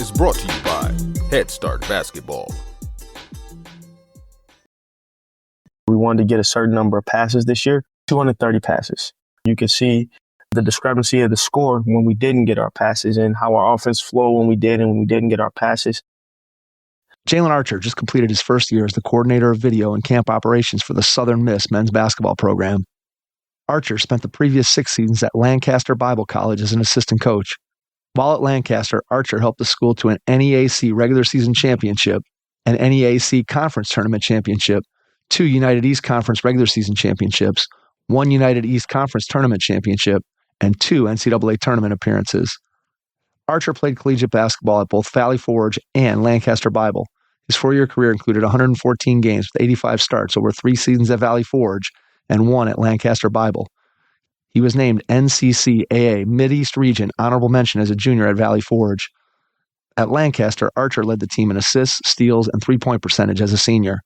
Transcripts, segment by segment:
is brought to you by Head Start Basketball. We wanted to get a certain number of passes this year, 230 passes. You can see the discrepancy of the score when we didn't get our passes and how our offense flowed when we did and when we didn't get our passes. Jalen Archer just completed his first year as the coordinator of video and camp operations for the Southern Miss men's basketball program. Archer spent the previous 6 seasons at Lancaster Bible College as an assistant coach. While at Lancaster, Archer helped the school to an NEAC Regular Season Championship, an NEAC Conference Tournament Championship, 2 United East Conference Regular Season Championships, 1 United East Conference Tournament Championship, and 2 NCAA Tournament appearances. Archer played collegiate basketball at both Valley Forge and Lancaster Bible. His 4-year career included 114 games with 85 starts over 3 seasons at Valley Forge and 1 at Lancaster Bible. He was named NCCAA Mid-East Region Honorable Mention as a junior at Valley Forge. At Lancaster, Archer led the team in assists, steals, and three-point percentage as a senior.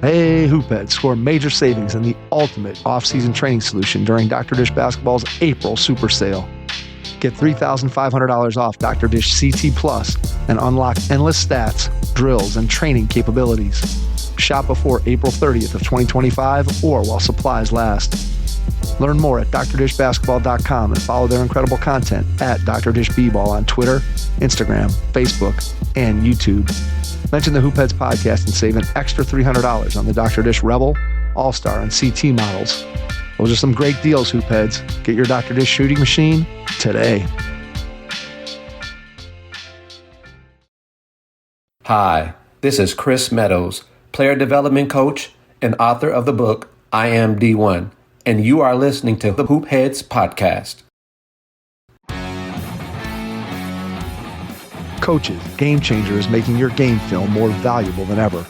Hey, Hoopheads, score major savings in the ultimate off-season training solution during Dr. Dish Basketball's April Super Sale. Get $3,500 off Dr. Dish CT Plus and unlock endless stats, drills, and training capabilities. Shop before April 30th of 2025 or while supplies last. Learn more at drdishbasketball.com and follow their incredible content at Dr. Dish B-Ball on Twitter, Instagram, Facebook, and YouTube. Mention the Hoopheads podcast and save an extra $300 on the Dr. Dish Rebel, All-Star, and CT models. Those are some great deals, Hoopheads. Get your Dr. Dish shooting machine today. Hi, this is Chris Meadows, player development coach and author of the book I Am D1, and you are listening to the Hoopheads podcast. Coaches, Game Changer is making your game film more valuable than ever.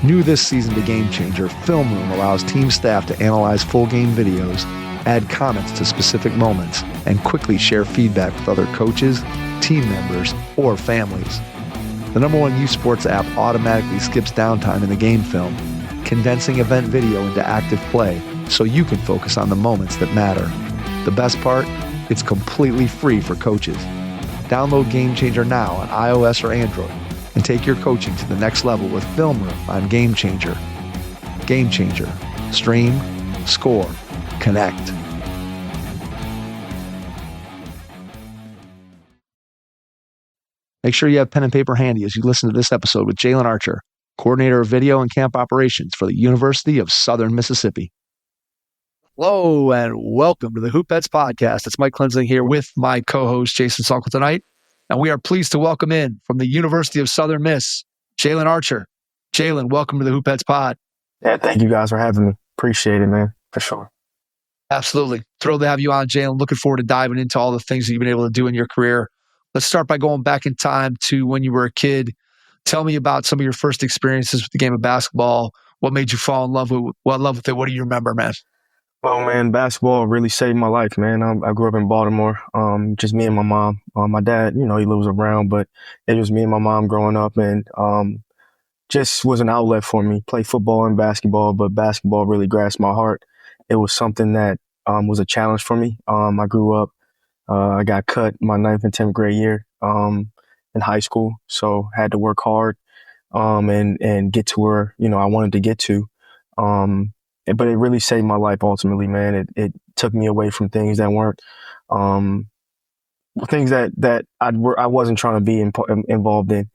New this season to Game Changer, Film Room allows team staff to analyze full game videos, add comments to specific moments, and quickly share feedback with other coaches, team members, or families. The #1 youth sports app automatically skips downtime in the game film, condensing event video into active play so you can focus on the moments that matter. The best part? It's completely free for coaches. Download Game Changer now on iOS or Android and take your coaching to the next level with Film Room on Game Changer. Game Changer. Stream, score, connect. Make sure you have pen and paper handy as you listen to this episode with Jalen Archer, coordinator of video and camp operations for the University of Southern Mississippi. Hello and welcome to the Hoopheads podcast. It's Mike Klinzing here with my co-host Jason Salkel tonight, and we are pleased to welcome in from the University of Southern Miss, Jalen Archer. Jalen, welcome to the Hoopheads pod. Yeah, thank you guys for having me. Appreciate it, man, for sure. Absolutely. Thrilled to have you on, Jalen. Looking forward to diving into all the things that you've been able to do in your career. Let's start by going back in time to when you were a kid. Tell me about some of your first experiences with the game of basketball. What made you fall in love with it? What do you remember, man? Well, man, basketball really saved my life, man. I grew up in Baltimore, just me and my mom. My dad, he lives around, but it was me and my mom growing up, and just was an outlet for me. Play football and basketball, but basketball really grasped my heart. It was something that was a challenge for me. I grew up, I got cut my 9th and 10th grade year in high school, so had to work hard and get to where I wanted to get to. But it really saved my life ultimately, man. It took me away from things that weren't things that I wasn't trying to be involved in.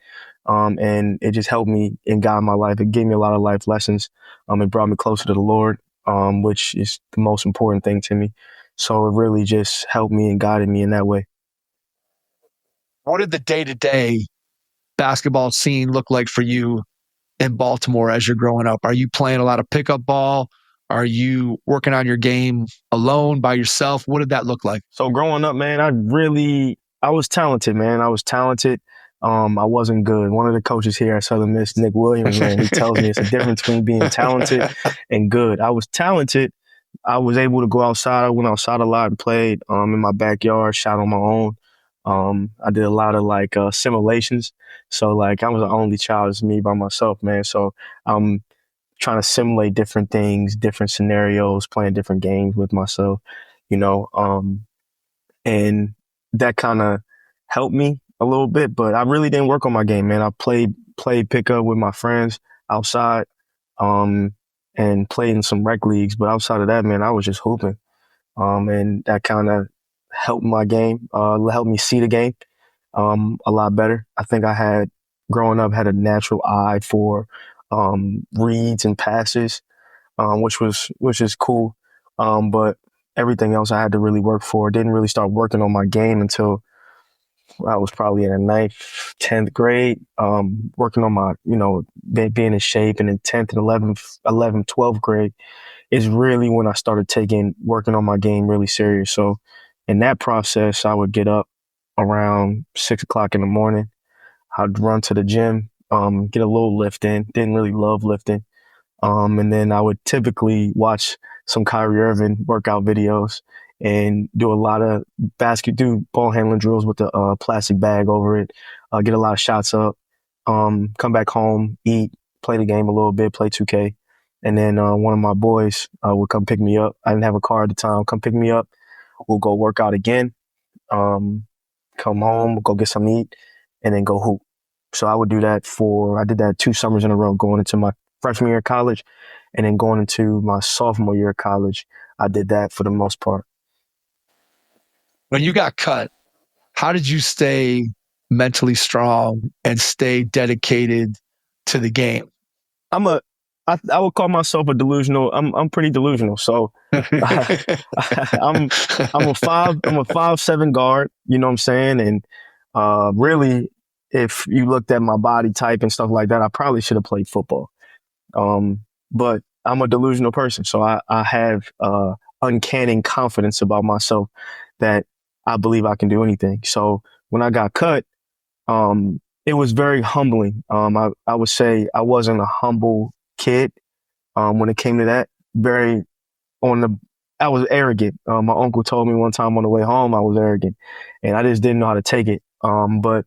And it just helped me and guide my life. It gave me a lot of life lessons. It brought me closer to the Lord, which is the most important thing to me. So it really just helped me and guided me in that way. What did the day-to-day basketball scene look like for you in Baltimore as you're growing up? Are you playing a lot of pickup ball? Are you working on your game alone, by yourself? What did that look like? So growing up, man, I was talented, man. I was talented. I wasn't good. One of the coaches here at Southern Miss, Nick Williams, man, he tells me it's a difference between being talented and good. I was talented. I was able to go outside. I went outside a lot and played in my backyard, shot on my own. I did a lot of simulations. So I was the only child, it's me by myself, man. So I'm trying to simulate different things, different scenarios, playing different games with myself, and that kind of helped me a little bit, but I really didn't work on my game, man. I played pickup with my friends outside, and played in some rec leagues. But outside of that, man, I was just hooping. And that kind of helped my game, helped me see the game a lot better. I think growing up, had a natural eye for reads and passes, which is cool. But everything else I had to really work for. Didn't really start working on my game until I was probably in the 9th, 10th grade, working on my, being in shape. And in 10th and 11th, 12th grade is really when I started working on my game really serious. So in that process, I would get up around 6 o'clock in the morning. I'd run to the gym, get a little lift in. Didn't really love lifting. And then I would typically watch some Kyrie Irving workout videos and do a lot of do ball handling drills with the plastic bag over it, get a lot of shots up, come back home, eat, play the game a little bit, play 2K. And then one of my boys would come pick me up. I didn't have a car at the time. Come pick me up. We'll go work out again, come home, go get something to eat, and then go hoop. So I did that 2 summers in a row, going into my freshman year of college, and then going into my sophomore year of college. I did that for the most part. When you got cut, how did you stay mentally strong and stay dedicated to the game? I would call myself a delusional. I'm pretty delusional. So I'm a 5'7" guard, you know what I'm saying? And really, if you looked at my body type and stuff like that, I probably should have played football. But I'm a delusional person. So I have uncanny confidence about myself that I believe I can do anything. So when I got cut, it was very humbling. I would say I wasn't a humble kid when it came to that. I was arrogant. My uncle told me one time on the way home I was arrogant, and I just didn't know how to take it. But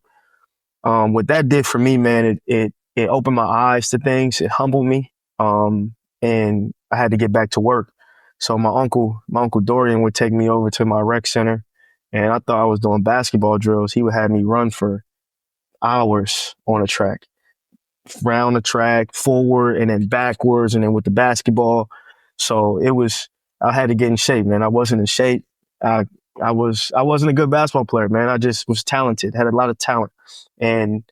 what that did for me, man, it opened my eyes to things. It humbled me, and I had to get back to work. So my uncle Dorian would take me over to my rec center, and I thought I was doing basketball drills. He would have me run for hours on a track, round the track, forward and then backwards, and then with the basketball. So I had to get in shape, man. I wasn't in shape. I wasn't a good basketball player, man. I just was talented, had a lot of talent. And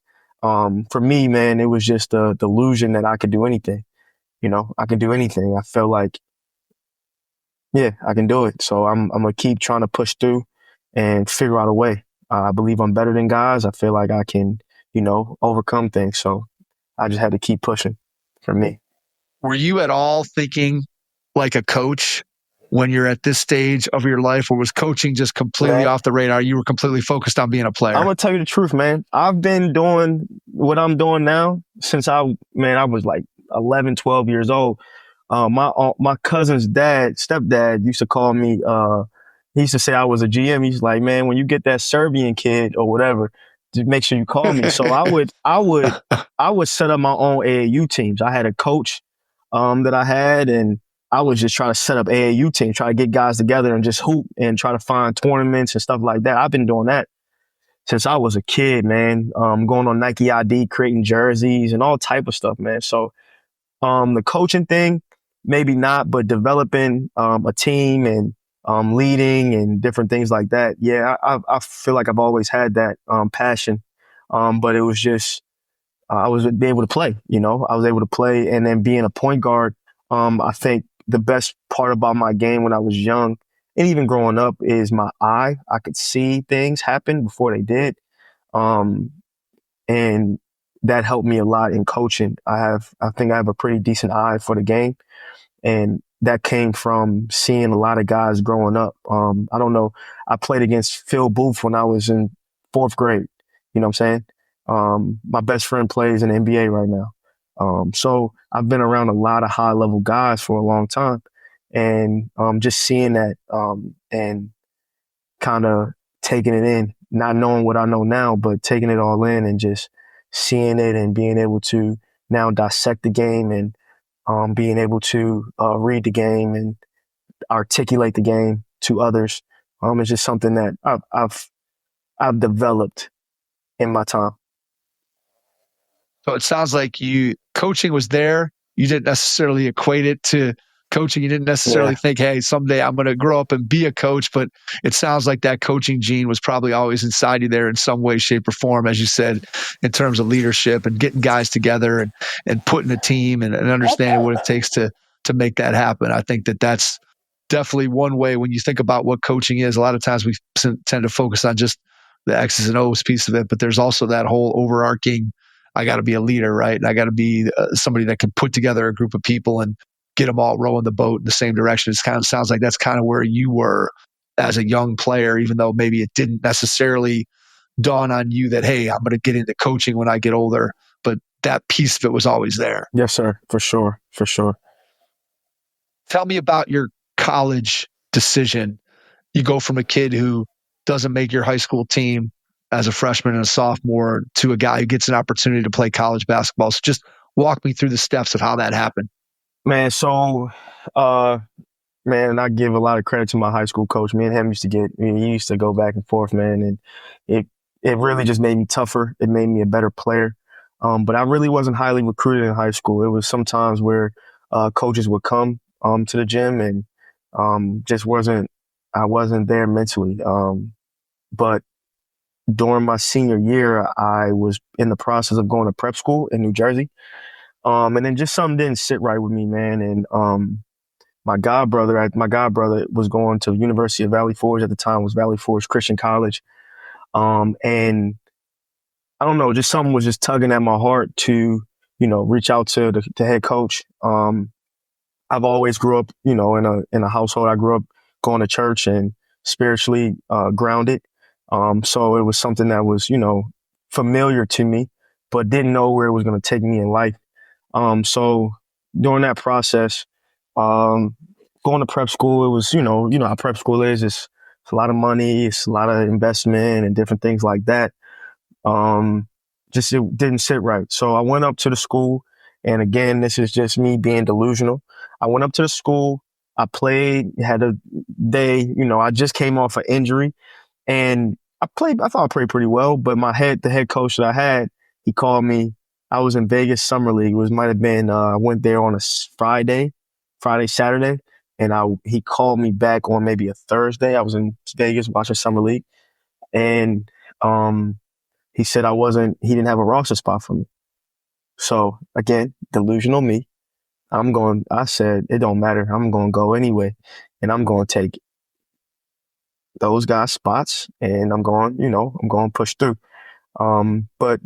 for me, man, it was just a delusion that I could do anything. I can do anything. I felt like, yeah, I can do it. So I'm going to keep trying to push through and figure out a way. I believe I'm better than guys. I feel like I can, overcome things. So I just had to keep pushing for me. Were you at all thinking like a coach when you're at this stage of your life, or was coaching just completely off the radar? You were completely focused on being a player? I'm going to tell you the truth, man. I've been doing what I'm doing now since I was like 11, 12 years old. My cousin's stepdad used to call me, he used to say I was a GM. He's like, man, when you get that Serbian kid or whatever, just make sure you call me. So I would set up my own AAU teams. I had a coach that I had, and I was just trying to set up AAU teams, try to get guys together and just hoop and try to find tournaments and stuff like that. I've been doing that since I was a kid, man. Going on Nike ID, creating jerseys and all type of stuff, man. So the coaching thing, maybe not, but developing a team and leading and different things like that. Yeah, I feel like I've always had that passion, but it was just I was able to play. I was able to play, and then being a point guard. I think the best part about my game when I was young and even growing up is my eye. I could see things happen before they did, and that helped me a lot in coaching. I think I have a pretty decent eye for the game. And that came from seeing a lot of guys growing up. I don't know. I played against Phil Booth when I was in 4th grade. You know what I'm saying? My best friend plays in the NBA right now. So I've been around a lot of high level guys for a long time. And just seeing that and kind of taking it in, not knowing what I know now, but taking it all in and just seeing it and being able to now dissect the game and being able to read the game and articulate the game to others. It's just something that I've developed in my time. So it sounds like coaching was there. You didn't necessarily equate it to coaching. You didn't necessarily think, hey, someday I'm going to grow up and be a coach, but it sounds like that coaching gene was probably always inside you there in some way, shape, or form, as you said, in terms of leadership and getting guys together and putting a team and understanding what it takes to make that happen. I think that's definitely one way when you think about what coaching is. A lot of times we tend to focus on just the X's and O's piece of it, but there's also that whole overarching, I got to be a leader, right? And I got to be somebody that can put together a group of people and get them all rowing the boat in the same direction. It kind of sounds like that's kind of where you were as a young player, even though maybe it didn't necessarily dawn on you that, hey, I'm going to get into coaching when I get older. But that piece of it was always there. Yes, sir. For sure. For sure. Tell me about your college decision. You go from a kid who doesn't make your high school team as a freshman and a sophomore to a guy who gets an opportunity to play college basketball. So just walk me through the steps of how that happened. Man, so, man, I give a lot of credit to my high school coach. Me and him he used to go back and forth, man, and it really just made me tougher. It made me a better player. But I really wasn't highly recruited in high school. It was sometimes where coaches would come to the gym and I wasn't there mentally. But during my senior year, I was in the process of going to prep school in New Jersey. And then just something didn't sit right with me, man. And my god brother was going to the University of Valley Forge at the time, was Valley Forge Christian College. And I don't know, just something was just tugging at my heart to, reach out to the head coach. I've always grew up, in a household. I grew up going to church and spiritually grounded. So it was something that was, familiar to me, but didn't know where it was going to take me in life. So during that process, going to prep school, it was, how prep school is. It's a lot of money. It's a lot of investment and different things like that. It didn't sit right. So I went up to the school, and again, this is just me being delusional. I went up to the school. I played, had a day, I just came off an injury, and I thought I played pretty well, but the head coach that I had, he called me. I was in Vegas Summer League. Might have been, I went there on a Friday, Saturday, and he called me back on maybe a Thursday. I was in Vegas watching Summer League, and he said he didn't have a roster spot for me. So again, delusional me. I said, it don't matter. I'm going to go anyway, and I'm going to take those guys' spots, and I'm going to push through. But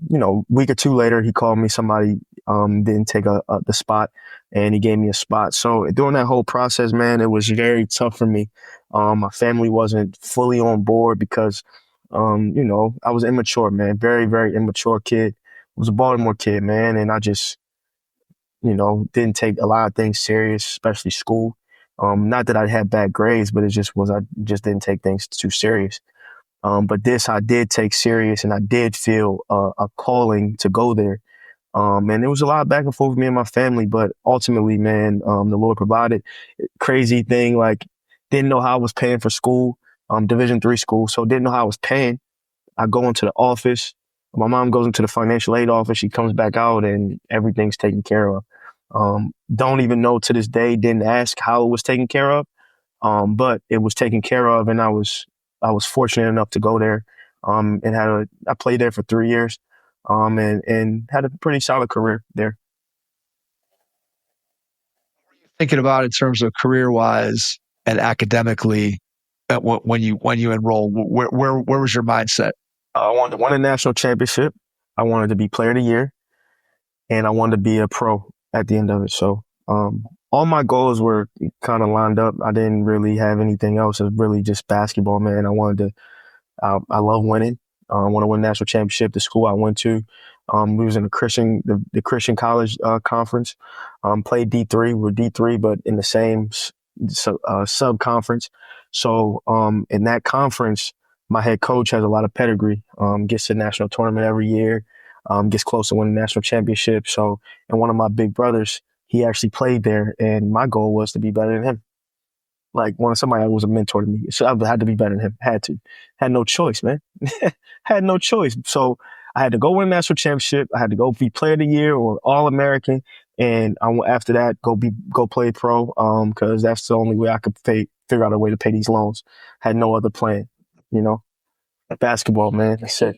week or two later, he called me. Somebody didn't take the spot, and he gave me a spot. So during that whole process, man, it was very tough for me. My family wasn't fully on board because, I was immature, man, very, very immature kid. I was a Baltimore kid, man, and I just, didn't take a lot of things serious, especially school. Not that I had bad grades, but I just didn't take things too serious. But this I did take serious, and I did feel a calling to go there. And it was a lot of back and forth with me and my family, but ultimately, man, the Lord provided. Crazy thing, like, didn't know how I was paying for school, Division III school, so didn't know how I was paying. I go into the office. My mom goes into the financial aid office. She comes back out, and everything's taken care of. Don't even know to this day, didn't ask how it was taken care of, but it was taken care of, and I was fortunate enough to go there, and I played there for 3 years, and had a pretty solid career there. Thinking about in terms of career-wise and academically, when you enrolled, where was your mindset? I wanted to win a national championship. I wanted to be player of the year, and I wanted to be a pro at the end of it. So all my goals were kind of lined up. I didn't really have anything else. It was really just basketball, man. I love winning. I want to win a national championship. The school I went to, we was in the Christian College conference. Played D3. We're D3, but in the same sub conference. So in that conference, my head coach has a lot of pedigree. Gets to the national tournament every year. Gets close to winning the national championship. So, and one of my big brothers, he actually played there, and my goal was to be better than him. like somebody that was a mentor to me. So I had to be better than him. Had no choice, man. Had no choice. So I had to go win a national championship. I had to go be player of the year or All-American. And after that, go play pro. Cause that's the only way I could figure out a way to pay these loans. Had no other plan, basketball, man. That's it.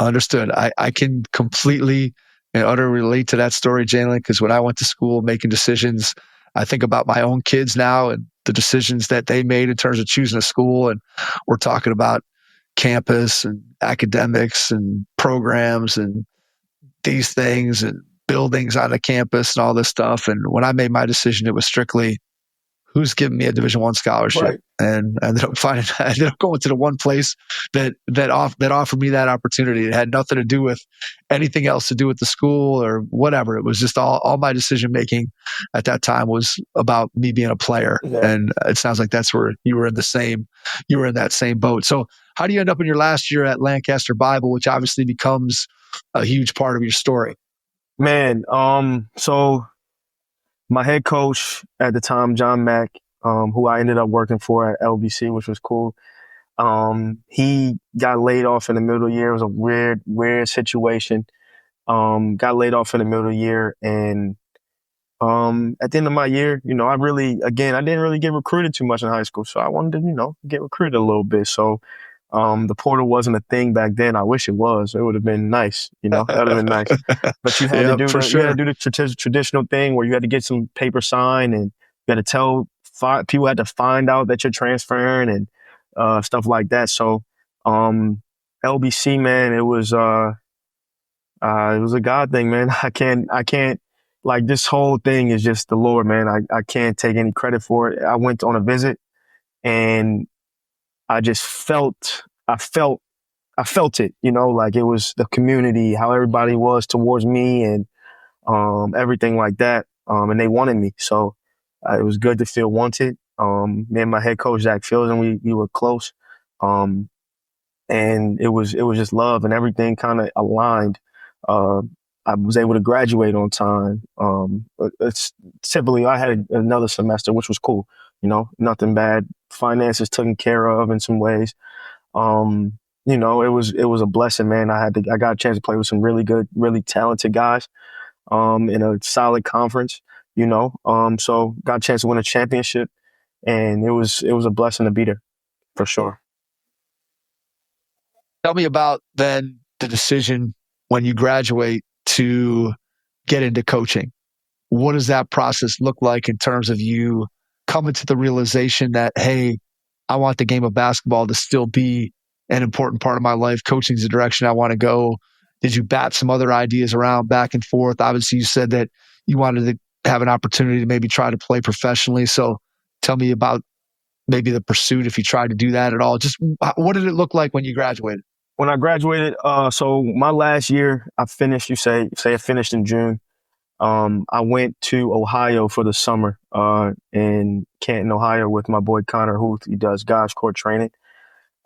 Understood. I can completely and utterly relate to that story, Jalen, because when I went to school making decisions, I think about my own kids now and the decisions that they made in terms of choosing a school. And we're talking about campus and academics and programs and these things and buildings on the campus and all this stuff. And when I made my decision, it was strictly who's giving me a Division I scholarship, Right. and I ended up going to the one place that offered me that opportunity. It had nothing to do with anything else to do with the school or whatever. It was just all my decision making at that time was about me being a player. Yeah. And it sounds like that's where you were in that same boat. So how do you end up in your last year at Lancaster Bible, which obviously becomes a huge part of your story? Man, so my head coach at the time, John Mack, who I ended up working for at LBC, which was cool. He got laid off in the middle of the year. It was a weird situation. Got laid off in the middle of the year. And at the end of my year, I didn't really get recruited too much in high school. So I wanted to, get recruited a little bit. So the portal wasn't a thing back then. I wish it was. It would have been nice. That would have been nice. But you had to do the traditional thing where you had to get some paper signed and you had to people had to find out that you're transferring and stuff like that. So LBC, man, it was a God thing, man. I can't like this whole thing is just the Lord, man. I can't take any credit for it. I went on a visit and I just felt it, like it was the community, how everybody was towards me and everything like that. And they wanted me. So it was good to feel wanted. Me and my head coach, Zach Fields, and we were close. And it was just love and everything kind of aligned. I was able to graduate on time. It's typically I had another semester, which was cool, nothing bad. Finances taken care of in some ways. It was a blessing, man. I got a chance to play with some really good, really talented guys, in a solid conference, so got a chance to win a championship and it was a blessing to be there for sure. Tell me about then the decision when you graduate to get into coaching. What does that process look like in terms of you coming to the realization that, hey, I want the game of basketball to still be an important part of my life. Coaching is the direction I want to go. Did you bat some other ideas around back and forth? Obviously, you said that you wanted to have an opportunity to maybe try to play professionally. So tell me about maybe the pursuit, if you tried to do that at all. Just what did it look like when you graduated? When I graduated, so my last year, I finished, say I finished in June. I went to Ohio for the summer, in Canton, Ohio with my boy Connor Huth. He does God's Court training.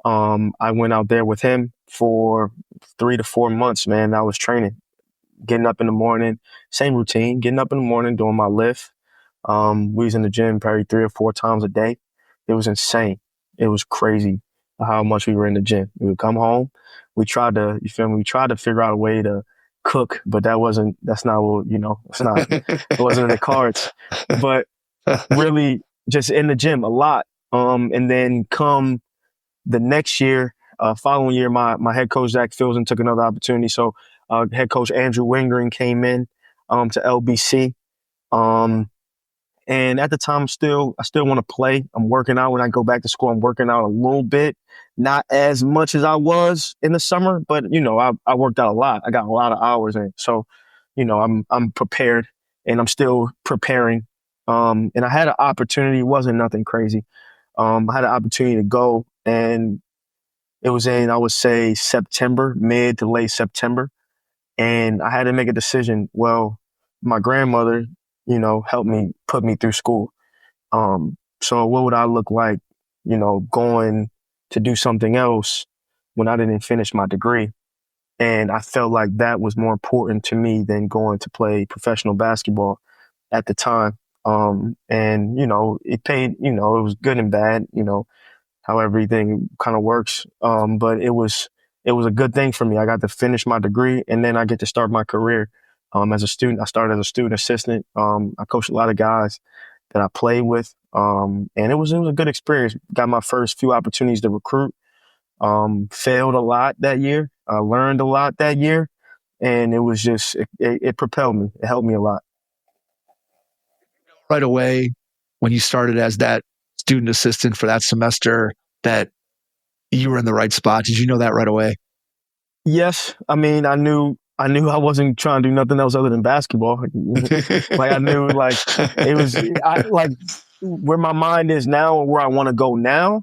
I went out there with him for 3 to 4 months, man. I was training, getting up in the morning, same routine, getting up in the morning, doing my lift. We was in the gym probably 3 or 4 times a day. It was insane. It was crazy how much we were in the gym. We would come home. We tried to, we tried to figure out a way to cook, but it wasn't in the cards, but really just in the gym a lot. And then come the next year, following year, my head coach, Zach Fields, took another opportunity. So, head coach Andrew Wingering came in, to LBC. And at the time, I still want to play. I'm working out when I go back to school. I'm working out a little bit, not as much as I was in the summer, but I worked out a lot. I got a lot of hours in. So, I'm prepared and I'm still preparing. And I had an opportunity. It wasn't nothing crazy. I had an opportunity to go, and it was in, I would say, September, mid to late September. And I had to make a decision. Well, my grandmother, helped me, put me through school. So what would I look like, going to do something else when I didn't finish my degree? And I felt like that was more important to me than going to play professional basketball at the time. And, it paid, it was good and bad, how everything kind of works. But it was a good thing for me. I got to finish my degree and then I get to start my career. As a student, I started as a student assistant. I coached a lot of guys that I played with. And it was a good experience. Got my first few opportunities to recruit. Failed a lot that year. I learned a lot that year. And it was just, it propelled me. It helped me a lot. Right away, when you started as that student assistant for that semester, that you were in the right spot? Did you know that right away? Yes. I mean, I knew I wasn't trying to do nothing else other than basketball. Like I knew it was where my mind is now and where I want to go now.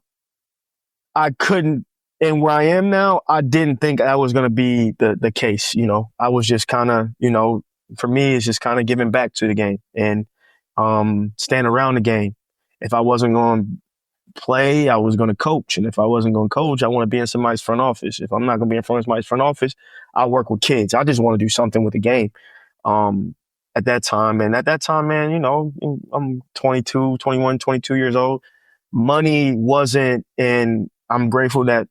I couldn't, and where I am now, I didn't think that was going to be the case. I was just kind of, for me, it's just kind of giving back to the game and staying around the game. If I wasn't going to play, I was going to coach. And if I wasn't going to coach, I want to be in somebody's front office. If I'm not going to be in front of somebody's front office, I work with kids. I just want to do something with the game at that time. And at that time, man, I'm 22, 21, 22 years old. Money wasn't, and I'm grateful that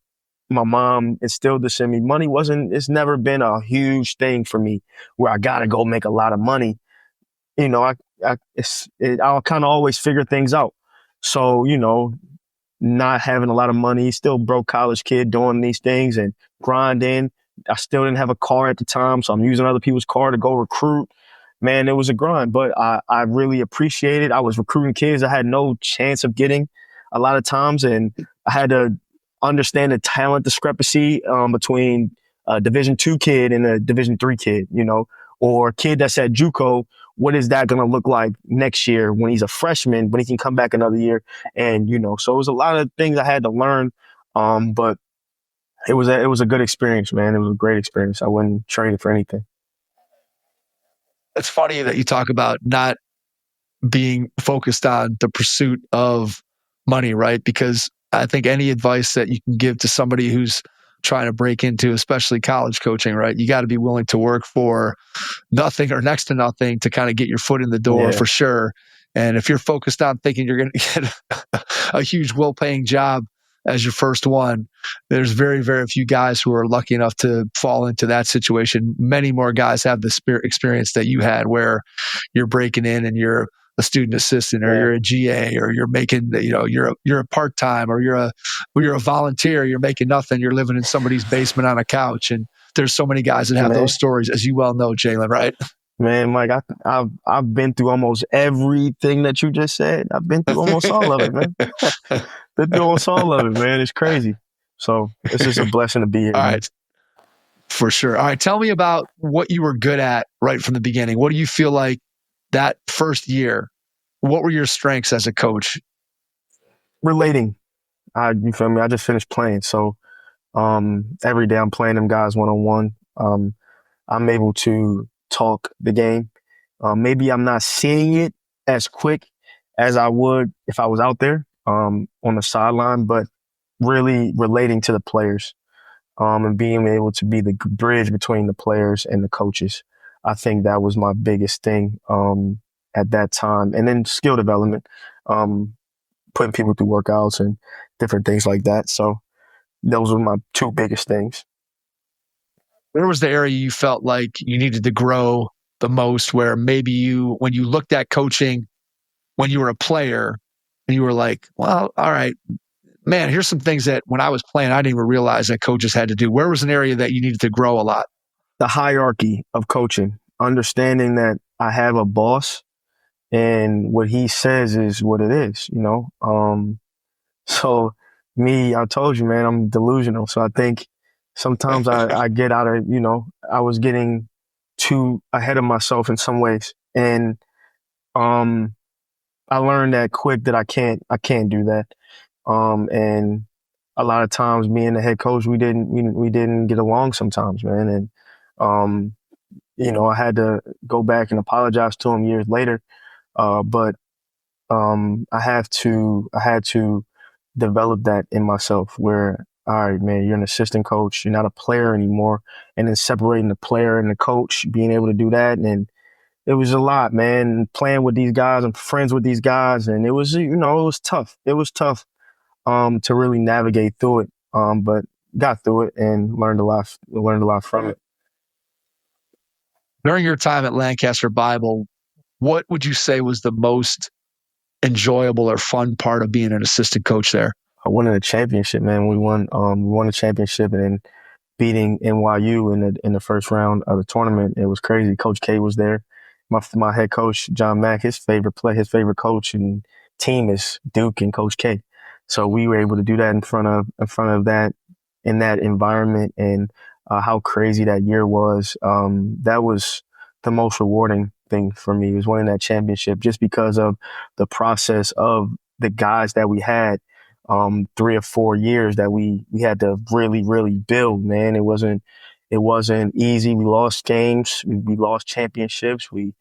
my mom instilled this in me. Money it's never been a huge thing for me where I got to go make a lot of money. I'll kind of always figure things out. So, not having a lot of money, still broke college kid doing these things and grinding. I still didn't have a car at the time, so I'm using other people's car to go recruit. Man, it was a grind, but I really appreciate it. I was recruiting kids I had no chance of getting a lot of times, and I had to understand the talent discrepancy between a Division II kid and a Division III kid, or a kid that's at JUCO. What is that going to look like next year when he's a freshman, when he can come back another year? And, so it was a lot of things I had to learn. But it was a good experience, man. It was a great experience. I wouldn't trade it for anything. It's funny that you talk about not being focused on the pursuit of money, right? Because I think any advice that you can give to somebody who's trying to break into, especially college coaching, right? You got to be willing to work for nothing or next to nothing to kind of get your foot in the door for sure. And if you're focused on thinking you're going to get a huge well-paying job as your first one, there's very, very few guys who are lucky enough to fall into that situation. Many more guys have the experience that you had where you're breaking in and you're a student assistant or you're a GA or you're making, you're a part-time or you're a volunteer, you're making nothing, you're living in somebody's basement on a couch. And there's so many guys that have those stories, as you well know, Jalen, right? Man, Mike, I've been through almost everything that you just said. I've been through almost all of it, man. Been through almost all of it, man. It's crazy. So it's just a blessing to be here. All right. For sure. All right. Tell me about what you were good at right from the beginning. What do you feel like that first year, what were your strengths as a coach? Relating. You feel me? I just finished playing. So every day I'm playing them guys one-on-one. I'm able to talk the game. Maybe I'm not seeing it as quick as I would if I was out there on the sideline, but really relating to the players and being able to be the bridge between the players and the coaches. I think that was my biggest thing at that time. And then skill development, putting people through workouts and different things like that. So those were my two biggest things. Where was the area you felt like you needed to grow the most, where maybe when you looked at coaching when you were a player and you were like, well, all right, man, here's some things that when I was playing, I didn't even realize that coaches had to do. Where was an area that you needed to grow a lot? The hierarchy of coaching, understanding that I have a boss and what he says is what it is, So me, I told you, man, I'm delusional. So I think sometimes I get out of, I was getting too ahead of myself in some ways. And I learned that quick that I can't do that. And a lot of times me and the head coach, we didn't get along sometimes, man. And I had to go back and apologize to him years later. But I had to develop that in myself where, all right, man, you're an assistant coach, you're not a player anymore. And then separating the player and the coach, being able to do that. And it was a lot, man. Playing with these guys and friends with these guys, and it was, it was tough. It was tough to really navigate through it, but got through it and learned a lot from it. During your time at Lancaster Bible, what would you say was the most enjoyable or fun part of being an assistant coach there? Winning a championship, man. We won a championship and beating NYU in the first round of the tournament. It was crazy. Coach K was there. My head coach, John Mack, his favorite coach and team is Duke and Coach K. So we were able to do that in front of that, in that environment, and how crazy that year was. That was the most rewarding thing for me, was winning that championship, just because of the process of the guys that we had. 3 or 4 years that we had to really, really build, man. It wasn't easy. We lost games. We lost championships. We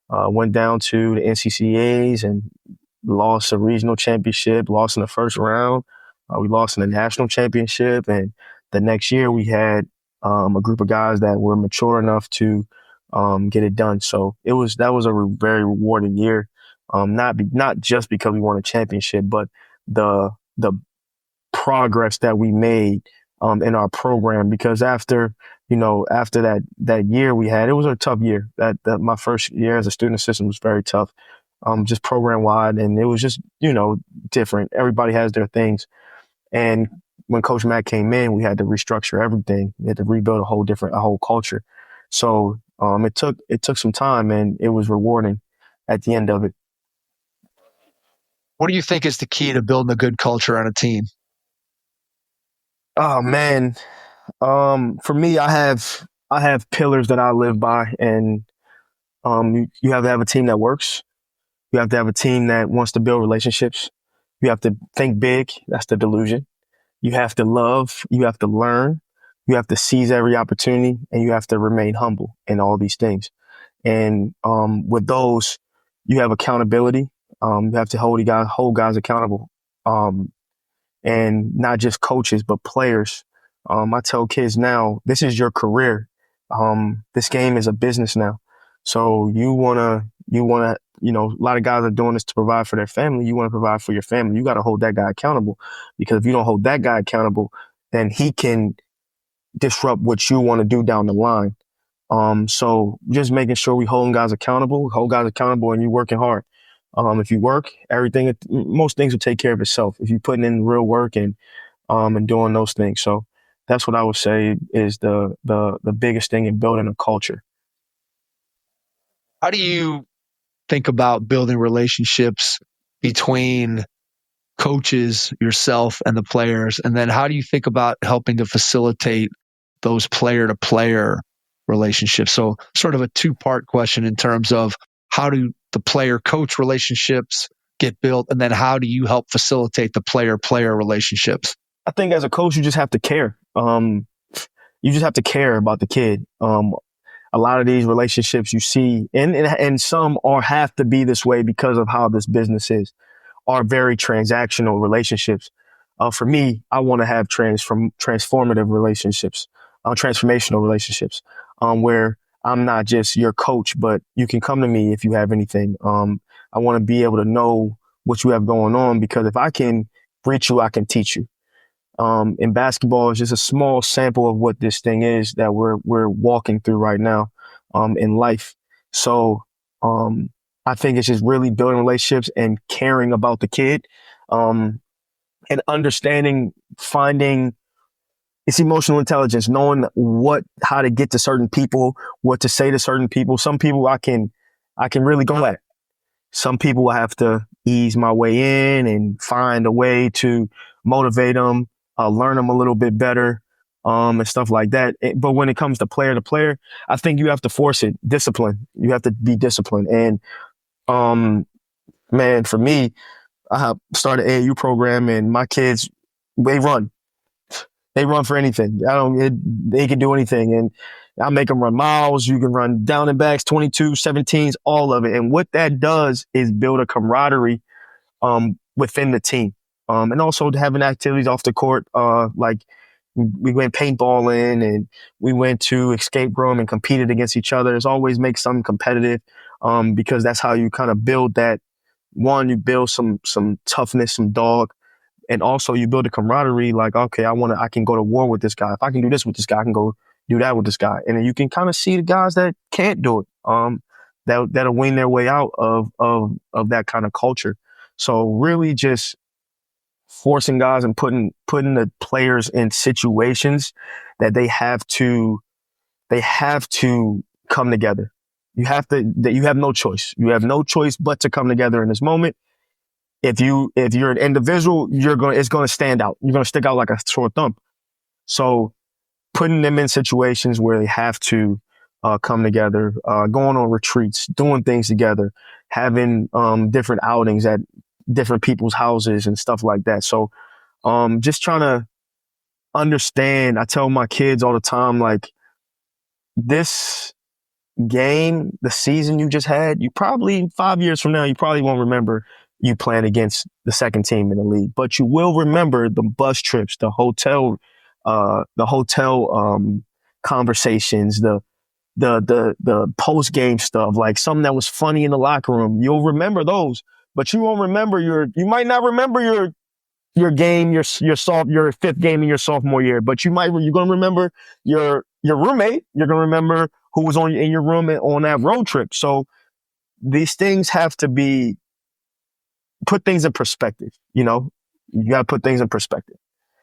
went down to the NCCAAs and lost a regional championship, lost in the first round. We lost in the national championship. And the next year we had a group of guys that were mature enough to get it done. So that was a very rewarding year. Not just because we won a championship, but the progress that we made in our program, because after that year we had, it was a tough year. That my first year as a student assistant was very tough, just program wide, and it was just different. Everybody has their things, and when Coach Mack came in, we had to restructure everything. We had to rebuild a whole culture. So it took some time, and it was rewarding at the end of it. What do you think is the key to building a good culture on a team? Oh man, for me, I have pillars that I live by, and you have to have a team that works. You have to have a team that wants to build relationships. You have to think big. That's the delusion. You have to love. You have to learn. You have to seize every opportunity, and you have to remain humble in all these things. And with those, you have accountability. You have to hold guys accountable, and not just coaches, but players. I tell kids now, this is your career. This game is a business now. So you wanna, a lot of guys are doing this to provide for their family. You want to provide for your family. You got to hold that guy accountable, because if you don't hold that guy accountable, then he can disrupt what you want to do down the line. So just making sure we hold guys accountable, and you working hard. If you work, most things will take care of itself if you're putting in real work and doing those things. So that's what I would say is the biggest thing in building a culture. How do you think about building relationships between coaches, yourself, and the players? And then how do you think about helping to facilitate those player-to-player relationships? So sort of a two-part question in terms of how do the player-coach relationships get built, and then how do you help facilitate the player-player relationships? I think as a coach, you just have to care. You just have to care about the kid. A lot of these relationships you see, and some have to be this way because of how this business is, are very transactional relationships. For me, I want to have transformative relationships, transformational relationships, where I'm not just your coach, but you can come to me if you have anything. I want to be able to know what you have going on, because if I can reach you, I can teach you. In basketball, it's just a small sample of what this thing is that we're walking through right now in life. So I think it's just really building relationships and caring about the kid, and understanding, finding it's emotional intelligence, knowing how to get to certain people, what to say to certain people. Some people I can really go at. Some people I have to ease my way in and find a way to motivate them, learn them a little bit better, and stuff like that. But when it comes to player, I think you have to force it. Discipline. You have to be disciplined. And man, for me, I have started an AAU program, and my kids, they run. They run for anything. They can do anything. And I make them run miles. You can run down and backs, 22, 17s, all of it. And what that does is build a camaraderie within the team. And also having activities off the court, like we went paintballing and we went to escape room and competed against each other. It always makes something competitive. because that's how you kind of build that. One, you build some toughness, some dog, and also you build a camaraderie. Like, okay, I can go to war with this guy. If I can do this with this guy, I can go do that with this guy. And then you can kind of see the guys that can't do it, that'll wing their way out of that kind of culture. So really just forcing guys and putting the players in situations that they have to come together. You have no choice. You have no choice but to come together in this moment. If you're an individual, it's going to stand out. You're going to stick out like a sore thumb. So putting them in situations where they have to come together, going on retreats, doing things together, having different outings at different people's houses and stuff like that. So just trying to understand. I tell my kids all the time, like, this game, the season you just had, you probably 5 years from now, you probably won't remember you playing against the second team in the league, but you will remember the bus trips, the hotel conversations, the post game stuff, like something that was funny in the locker room. You'll remember those, but you won't remember you might not remember your game, your fifth game in your sophomore year, but you're going to remember your roommate. You're going to remember who was in your room on that road trip. So these things have to put things in perspective. You got to put things in perspective.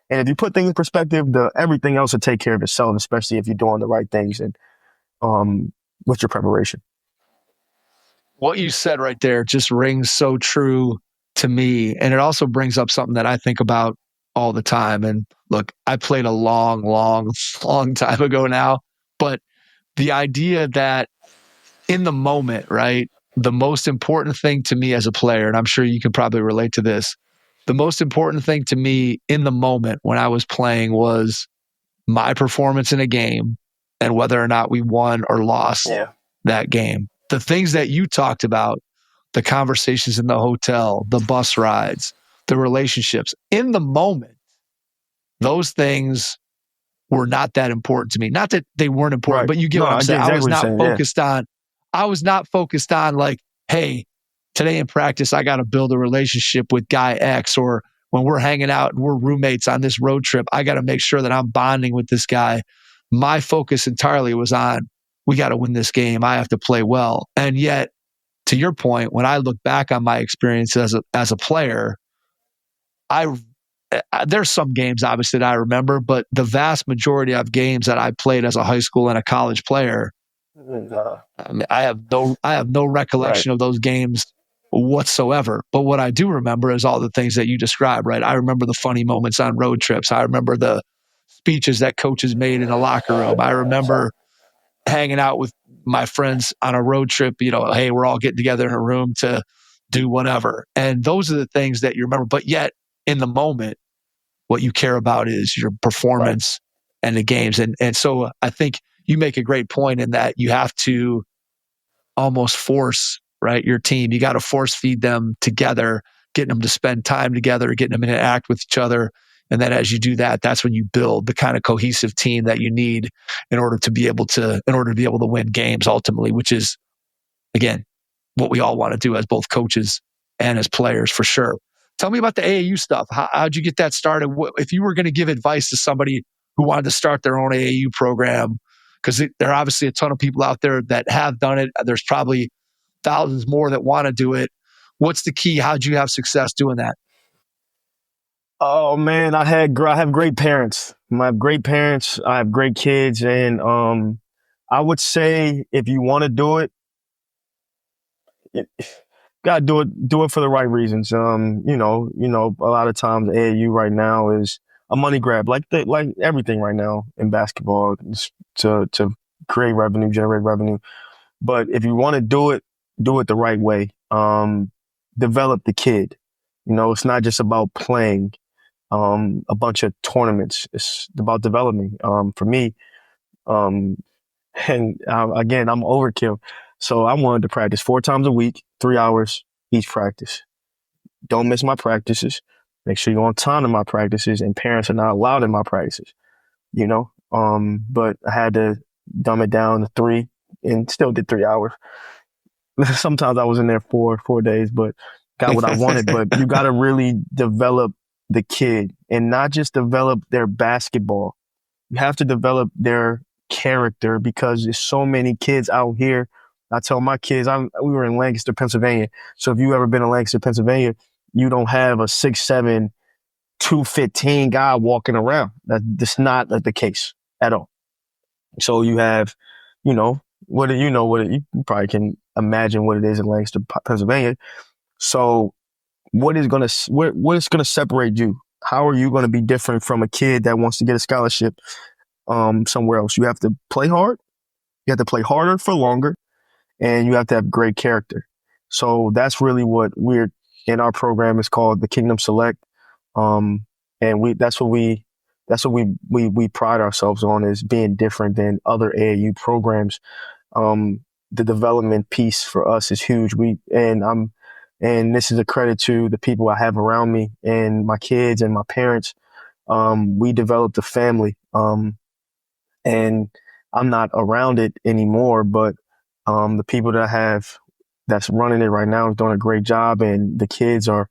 And if you put things in perspective, everything else will take care of itself, especially if you're doing the right things and with your preparation. What you said right there just rings so true to me. And it also brings up something that I think about all the time. And look, I played a long, long, long time ago now, but the idea that in the moment, right, the most important thing to me as a player, and I'm sure you can probably relate to this, the most important thing to me in the moment when I was playing was my performance in a game and whether or not we won or lost that game. The things that you talked about, the conversations in the hotel, the bus rides, the relationships, in the moment, those things were not that important to me. Not that they weren't important, but you get what I'm saying. I was not focused on, like, hey, today in practice, I got to build a relationship with guy X, or when we're hanging out and we're roommates on this road trip, I got to make sure that I'm bonding with this guy. My focus entirely was on, we got to win this game. I have to play well. And yet, to your point, when I look back on my experience as a player, there's some games obviously that I remember, but the vast majority of games that I played as a high school and a college player, I have no recollection of those games whatsoever. But what I do remember is all the things that you described, right? I remember the funny moments on road trips. I remember the speeches that coaches made in the locker room. I remember hanging out with my friends on a road trip, hey, we're all getting together in a room to do whatever. And those are the things that you remember. But yet, in the moment, what you care about is your performance and the games. And so I think you make a great point in that you have to almost force, right, your team. You got to force feed them together, getting them to spend time together, getting them to interact with each other. And then as you do that, that's when you build the kind of cohesive team that you need in order to be able to win games ultimately, which is, again, what we all want to do as both coaches and as players, for sure. Tell me about the AAU stuff. How'd you get that started? If you were going to give advice to somebody who wanted to start their own AAU program, because there are obviously a ton of people out there that have done it. There's probably thousands more that want to do it. What's the key? How'd you have success doing that? Oh man, I have great parents. I have great parents. I have great kids, and I would say if you want to do it, gotta do it for the right reasons. A lot of times AAU right now is a money grab, like everything right now in basketball, to create revenue, generate revenue. But if you want to do it the right way. Develop the kid. It's not just about playing a bunch of tournaments. It's about developing. For me, again, I'm overkill. So I wanted to practice 4 times a week, 3 hours each practice. Don't miss my practices. Make sure you're on time to my practices, and parents are not allowed in my practices. But I had to dumb it down to 3 and still did 3 hours. sometimes I was in there for 4 days, but got what I wanted. But you got to really develop the kid and not just develop their basketball. You have to develop their character because there's so many kids out here. I tell my kids, we were in Lancaster, Pennsylvania. So if you ever been in Lancaster, Pennsylvania, you don't have a 6'7", 215 guy walking around. That's not the case at all. So you have, you probably can imagine what it is in Lancaster, Pennsylvania. So what is going to separate you? How are you going to be different from a kid that wants to get a scholarship somewhere else? You have to play hard. You have to play harder for longer, and you have to have great character. So that's really what we're in our program is called the Kingdom Select. And that's what we pride ourselves on is being different than other AAU programs. The development piece for us is huge. And this is a credit to the people I have around me and my kids and my parents. We developed a family. And I'm not around it anymore, but the people that I have that's running it right now is doing a great job, and the kids are,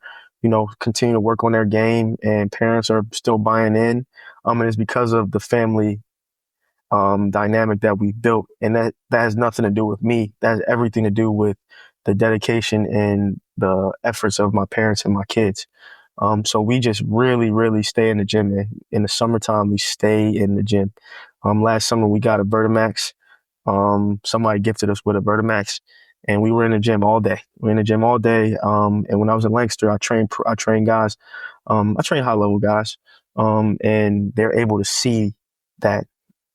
continue to work on their game, and parents are still buying in. And it's because of the family dynamic that we built, and that has nothing to do with me. That has everything to do with the dedication and the efforts of my parents and my kids. So we just really, really stay in the gym. In the summertime, we stay in the gym. Last summer we got a Vertimax. Somebody gifted us with a Vertimax, and we were in the gym all day. And when I was in Lancaster, I trained guys. I train high level guys. And they're able to see that,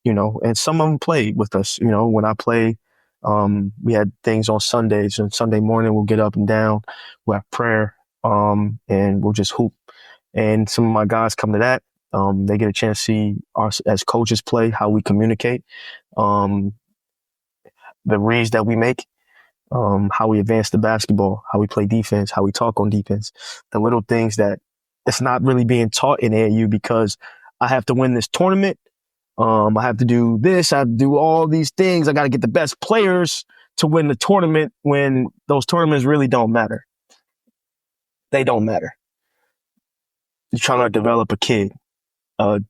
and some of them played with us. When I played, we had things on Sundays, and Sunday morning we'll get up and down, we'll have prayer, and we'll just hoop. And some of my guys come to that. They get a chance to see us as coaches play, how we communicate, the reads that we make, how we advance the basketball, how we play defense, how we talk on defense, the little things that it's not really being taught in AAU because I have to win this tournament. I have to do this. I have to do all these things. I got to get the best players to win the tournament when those tournaments really don't matter. They don't matter. You're trying to develop a kid, a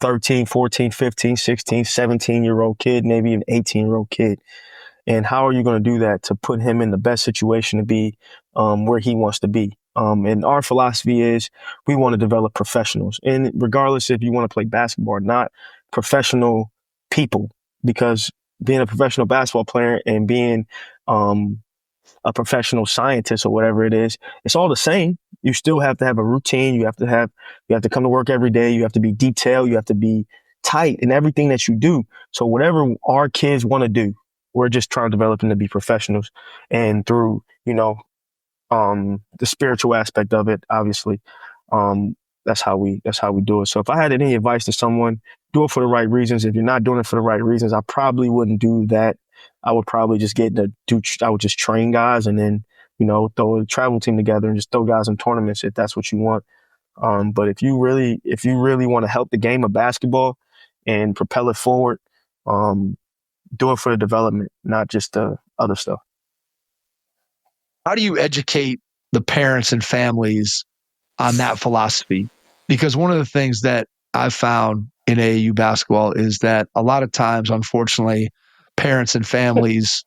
13, 14, 15, 16, 17-year-old kid, maybe an 18-year-old kid. And how are you going to do that to put him in the best situation to be where he wants to be? And our philosophy is we want to develop professionals. And regardless if you want to play basketball or not, professional people, because being a professional basketball player and being a professional scientist or whatever it is, it's all the same. You still have to have a routine. You have to come to work every day. You have to be detailed. You have to be tight in everything that you do. So whatever our kids want to do, we're just trying to develop them to be professionals. And through, the spiritual aspect of it, obviously, that's how we do it. So if I had any advice to someone, do it for the right reasons. If you're not doing it for the right reasons, I probably wouldn't do that. I would probably just I would just train guys and then, throw a travel team together and just throw guys in tournaments if that's what you want. But if you really want to help the game of basketball and propel it forward, do it for the development, not just the other stuff. How do you educate the parents and families on that philosophy? Because one of the things that I've found in AAU basketball is that a lot of times, unfortunately, parents and families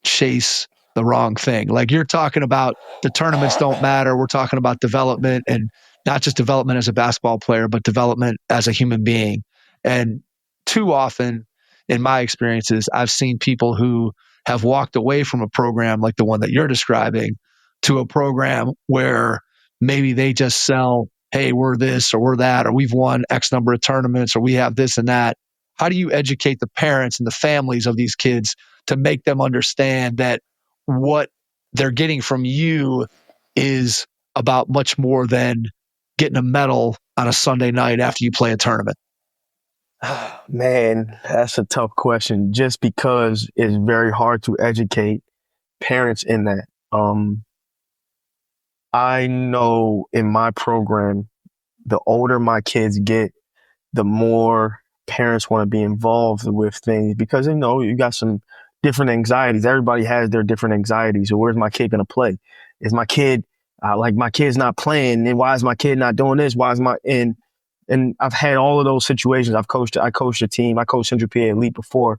chase the wrong thing. Like you're talking about the tournaments don't matter. We're talking about development, and not just development as a basketball player, but development as a human being. And too often, in my experiences, I've seen people who have walked away from a program like the one that you're describing to a program where maybe they just sell, hey, we're this or we're that, or we've won X number of tournaments, or we have this and that. How do you educate the parents and the families of these kids to make them understand that what they're getting from you is about much more than getting a medal on a Sunday night after you play a tournament? Man, that's a tough question just because it's very hard to educate parents in that. I know in my program, the older my kids get, the more parents want to be involved with things because, you got some different anxieties. Everybody has their different anxieties. So where's my kid going to play? Is my kid, my kid's not playing? And why is my kid not doing this? Why is and I've had all of those situations. I coached a team. I coached Central PA Elite before,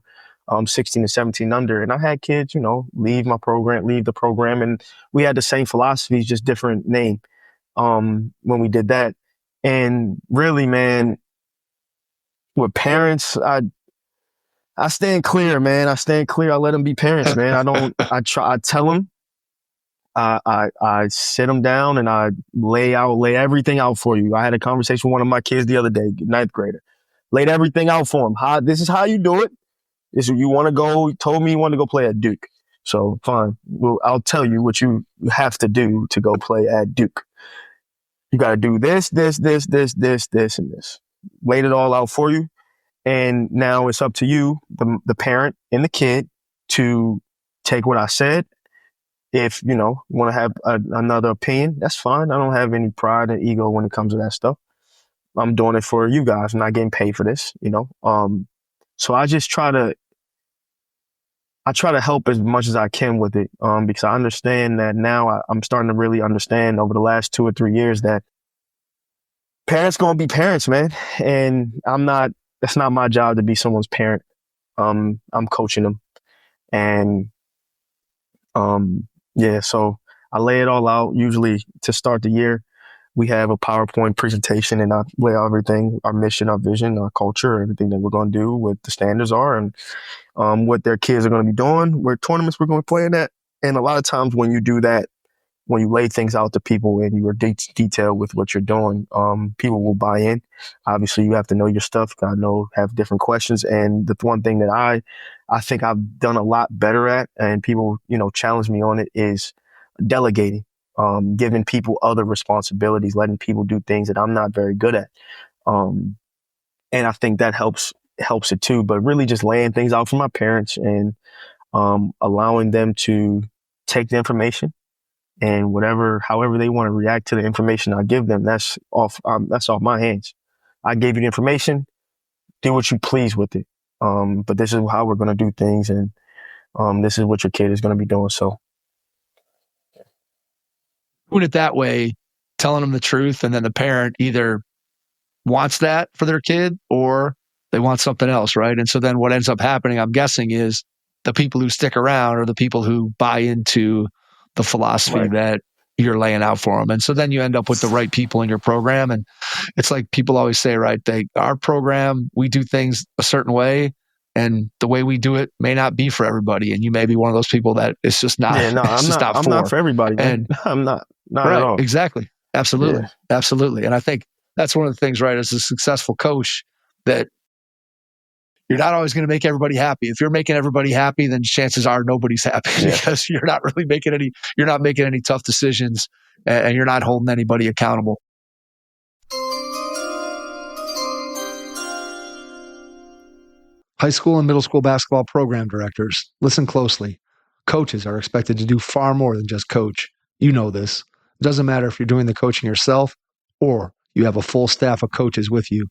16 to 17 under. And I had kids, leave the program. And we had the same philosophies, just different name, when we did that. And really, man, with parents, I stand clear, man. I stand clear. I let them be parents, man. I tell them, I sit them down and I lay everything out for you. I had a conversation with one of my kids the other day, ninth grader, laid everything out for him. This is how you do it. This is you want to go, told me you want to go play at Duke. So fine. Well, I'll tell you what you have to do to go play at Duke. You got to do this, and this. Laid it all out for you. And now it's up to you, the parent and the kid, to take what I said. If, you want to have another opinion, that's fine. I don't have any pride and ego when it comes to that stuff. I'm doing it for you guys. I'm not getting paid for this, So I just try to help as much as I can with it, because I understand that now I'm starting to really understand over the last 2 or 3 years that parents going to be parents, man. And that's not my job to be someone's parent. I'm coaching them. And, so I lay it all out. Usually to start the year, we have a PowerPoint presentation and I lay out everything, our mission, our vision, our culture, everything that we're going to do, what the standards are, and what their kids are going to be doing, where tournaments we're going to play in at. And a lot of times when you do that, when you lay things out to people and you are detailed with what you're doing, people will buy in. Obviously, you have to know your stuff. Have different questions. And the one thing that I think I've done a lot better at, and people, challenge me on it, is delegating, giving people other responsibilities, letting people do things that I'm not very good at. And I think that helps it too. But really just laying things out for my parents and allowing them to take the information and however they want to react to the information I give them, that's off my hands. I gave you the information, do what you please with it. But this is how we're going to do things, and this is what your kid is going to be doing. So doing it that way, telling them the truth, and then the parent either wants that for their kid or they want something else, right? And so then what ends up happening, I'm guessing, is the people who stick around are the people who buy into the philosophy that you're laying out for them. And so then you end up with the right people in your program. And it's like people always say, right, our program, we do things a certain way, and the way we do it may not be for everybody. And you may be one of those people that it's just not. Yeah, no, I'm not for everybody, man. And I'm not right, at all. Exactly. Absolutely. Yeah. Absolutely. And I think that's one of the things, right, as a successful coach, that you're not always going to make everybody happy. If you're making everybody happy, then chances are nobody's happy because you're not really making any tough decisions, and you're not holding anybody accountable. High school and middle school basketball program directors, listen closely. Coaches are expected to do far more than just coach. You know this. It doesn't matter if you're doing the coaching yourself or you have a full staff of coaches with you.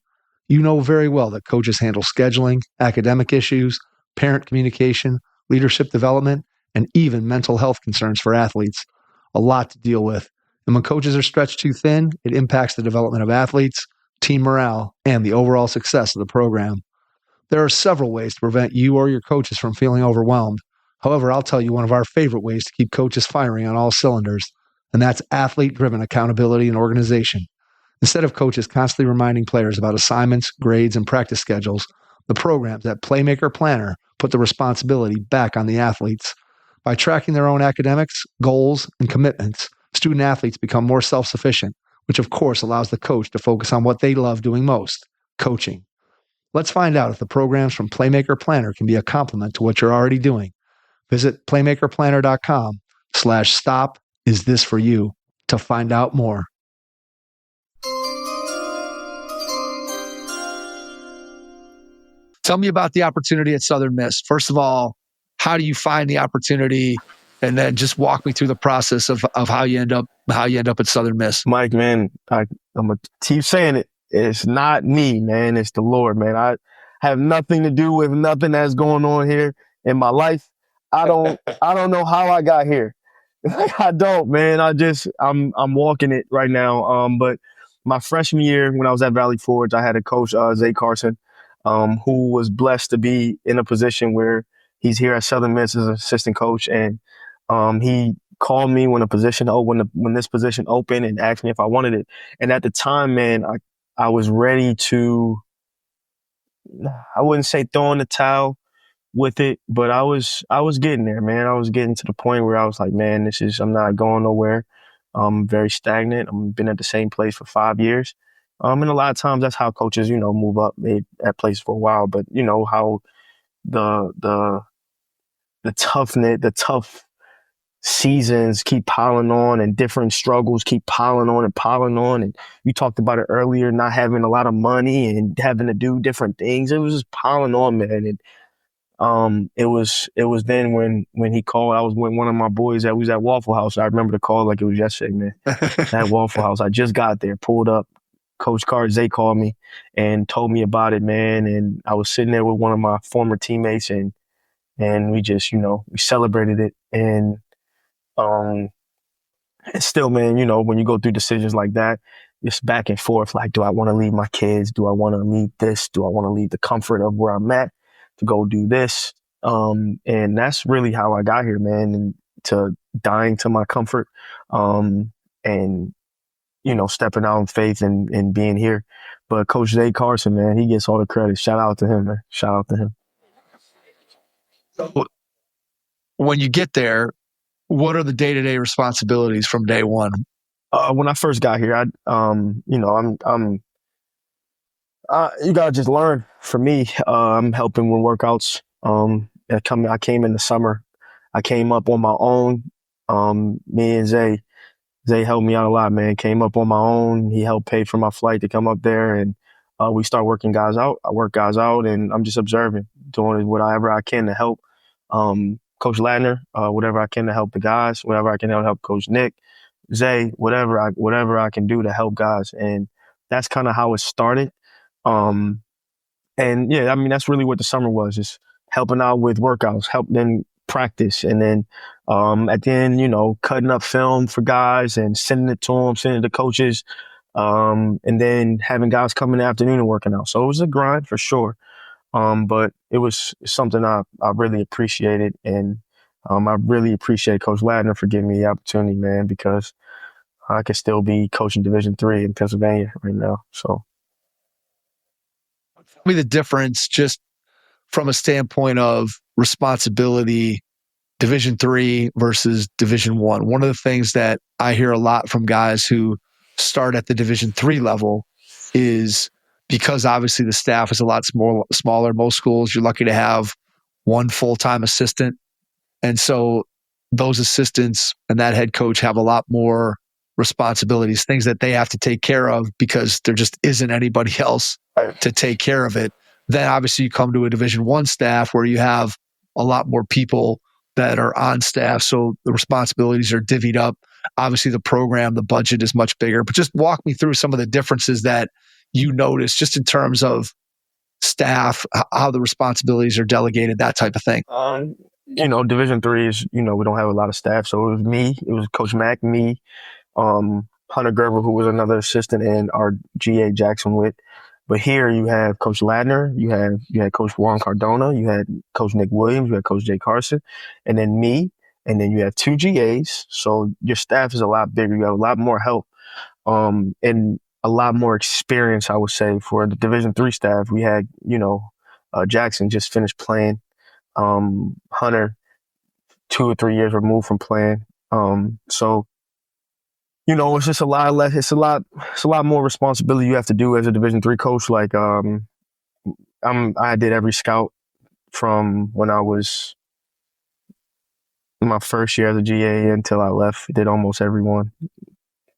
You know very well that coaches handle scheduling, academic issues, parent communication, leadership development, and even mental health concerns for athletes. A lot to deal with. And when coaches are stretched too thin, it impacts the development of athletes, team morale, and the overall success of the program. There are several ways to prevent you or your coaches from feeling overwhelmed. However, I'll tell you one of our favorite ways to keep coaches firing on all cylinders, and that's athlete-driven accountability and organization. Instead of coaches constantly reminding players about assignments, grades, and practice schedules, the programs at Playmaker Planner put the responsibility back on the athletes. By tracking their own academics, goals, and commitments, student athletes become more self-sufficient, which of course allows the coach to focus on what they love doing most, coaching. Let's find out if the programs from Playmaker Planner can be a complement to what you're already doing. Visit playmakerplanner.com/stop-is-this-for-you to find out more. Tell me about the opportunity at Southern Miss. First of all, how do you find the opportunity? And then just walk me through the process of how you end up at Southern Miss. Mike, man, I'm going to keep saying it. It's not me, man. It's the Lord, man. I have nothing to do with nothing that's going on here in my life. I don't know how I got here. I don't, man. I'm walking it right now. But my freshman year when I was at Valley Forge, I had a coach, Zay Carson, who was blessed to be in a position where he's here at Southern Miss as an assistant coach, and he called me when when this position opened and asked me if I wanted it. And at the time, man, I was ready to, I wouldn't say throw in the towel with it, but I was getting there, man. I was getting to the point where I was like, man, I'm not going nowhere. I'm very stagnant. I've been at the same place for 5 years. And a lot of times that's how coaches, move up at places for a while. But how the tough seasons keep piling on and different struggles keep piling on and piling on. And you talked about it earlier, not having a lot of money and having to do different things. It was just piling on, man. And it was then when he called, I was with one of my boys that was at Waffle House. I remember the call like it was yesterday, man. At Waffle House, I just got there, pulled up. Coach Zay called me and told me about it, man. And I was sitting there with one of my former teammates, and we just, we celebrated it. And still, man, when you go through decisions like that, it's back and forth. Like, do I want to leave my kids? Do I want to leave this? Do I want to leave the comfort of where I'm at to go do this? And that's really how I got here, man, and to dying to my comfort, and, stepping out in faith and being here. But Coach Zay Carson, man, he gets all the credit. Shout out to him, man. Shout out to him. So when you get there, what are the day-to-day responsibilities from day one? When I first got here, you gotta just learn. For me, I'm helping with workouts. I came in the summer. I came up on my own. Me and Zay helped me out a lot, man. Came up on my own. He helped pay for my flight to come up there, and we start working guys out. I work guys out, and I'm just observing, doing whatever I can to help. Coach Ladner, whatever I can to help the guys, whatever I can to help Coach Nick, Zay, whatever I can do to help guys. And that's kind of how it started. And yeah, I mean, that's really what the summer was, just helping out with workouts, help them practice. And then at the end, cutting up film for guys and sending it to them, sending it to coaches. And then having guys come in the afternoon and working out. So it was a grind for sure. But it was something I really appreciated. And I really appreciate Coach Ladner for giving me the opportunity, man, because I could still be coaching Division III in Pennsylvania right now. So tell me the difference just from a standpoint of responsibility, Division III versus Division I. One of the things that I hear a lot from guys who start at the Division III level is because obviously the staff is a lot smaller. Most schools, you're lucky to have one full-time assistant. And so those assistants and that head coach have a lot more responsibilities, things that they have to take care of because there just isn't anybody else to take care of it. Then obviously you come to a Division I staff where you have a lot more people that are on staff. So the responsibilities are divvied up. Obviously the program, the budget is much bigger, but just walk me through some of the differences that you notice just in terms of staff, how the responsibilities are delegated, that type of thing. Division III is, we don't have a lot of staff. So it was Coach Mack, me, Hunter Gerber, who was another assistant, and our GA Jackson Witt. But here you have Coach Ladner, you had Coach Juan Cardona, you had Coach Nick Williams, you had Coach Jay Carson, and then me, and then you have 2 GAs. So your staff is a lot bigger. You have a lot more help, and a lot more experience, I would say, for the Division III staff. We had, Jackson just finished playing. Hunter, 2 or 3 years removed from playing. So, it's just a lot less. It's a lot more responsibility you have to do as a Division III coach. Like, I did every scout from when I was my first year as a GA until I left. Did almost everyone,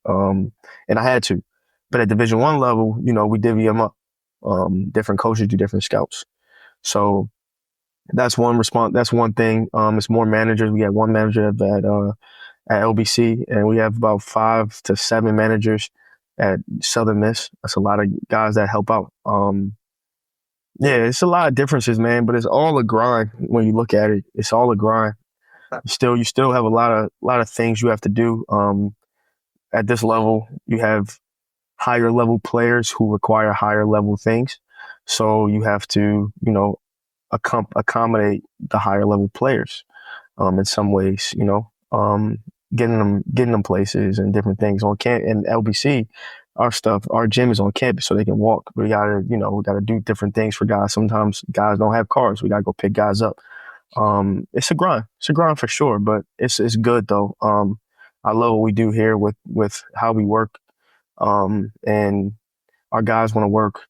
and I had to. But at Division I level, we divvy them up. Different coaches do different scouts. So that's one That's one thing. It's more managers. We got one manager at LBC, and we have about 5 to 7 managers at Southern Miss. That's a lot of guys that help out. Yeah, it's a lot of differences, man, but it's all a grind when you look at it. It's all a grind. You still have a lot of things you have to do. At this level, you have higher level players who require higher level things. So you have to, accommodate the higher level players, in some ways, getting them places and different things on camp. And LBC, our gym is on campus so they can walk. We gotta do different things for guys. Sometimes guys don't have cars. We gotta go pick guys up. It's a grind. It's a grind for sure, but it's good though. I love what we do here with how we work. And our guys want to work.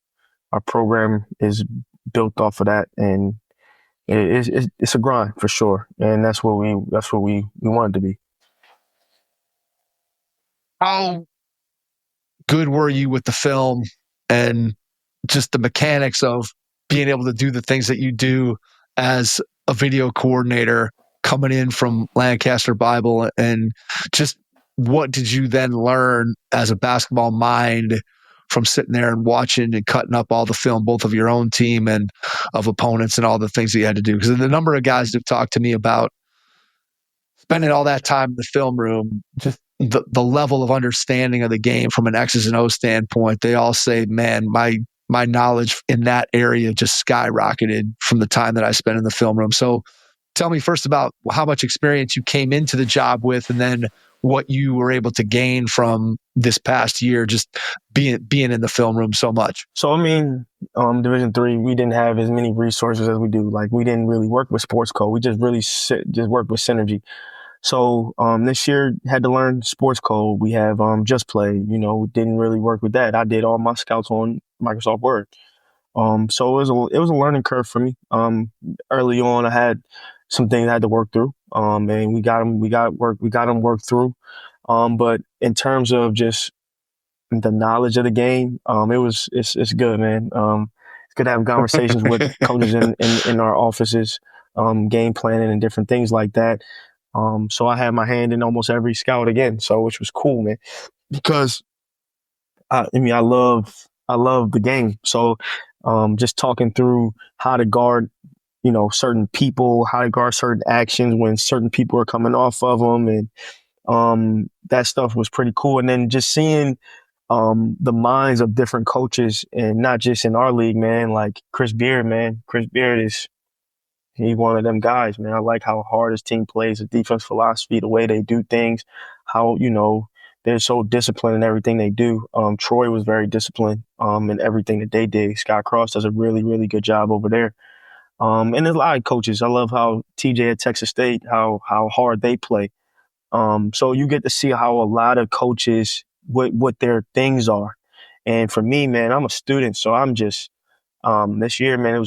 Our program is built off of that, and it's a grind for sure. And that's what we wanted to be. How good were you with the film and just the mechanics of being able to do the things that you do as a video coordinator coming in from Lancaster Bible, and just what did you then learn as a basketball mind from sitting there and watching and cutting up all the film, both of your own team and of opponents and all the things that you had to do? Because the number of guys that have talked to me about spending all that time in the film room, just the level of understanding of the game from an X's and O's standpoint, they all say, man, my knowledge in that area just skyrocketed from the time that I spent in the film room. So tell me first about how much experience you came into the job with, and then what you were able to gain from this past year, just being in the film room so much. So, Division III, we didn't have as many resources as we do. Like, we didn't really work with sports code. We just really worked with synergy. So this year had to learn sports code. We have Just Play. We didn't really work with that. I did all my scouts on Microsoft Word. So it was a learning curve for me. Early on, I had some things I had to work through. And we got them worked through. But in terms of just the knowledge of the game, it's good, man. It's good to have conversations with coaches in our offices, game planning and different things like that. So I had my hand in almost every scout again, which was cool, man, because I love the game. So just talking through how to guard, certain people, how to guard certain actions when certain people are coming off of them, and that stuff was pretty cool. And then just seeing the minds of different coaches, and not just in our league, man, like Chris Beard, man. Chris Beard he's one of them guys, man. I like how hard his team plays, the defense philosophy, the way they do things, how, they're so disciplined in everything they do. Troy was very disciplined in everything that they did. Scott Cross does a really, really good job over there. And there's a lot of coaches. I love how TJ at Texas State, how hard they play. So you get to see how a lot of coaches, what their things are. And for me, man, I'm a student, so I'm just this year, man, it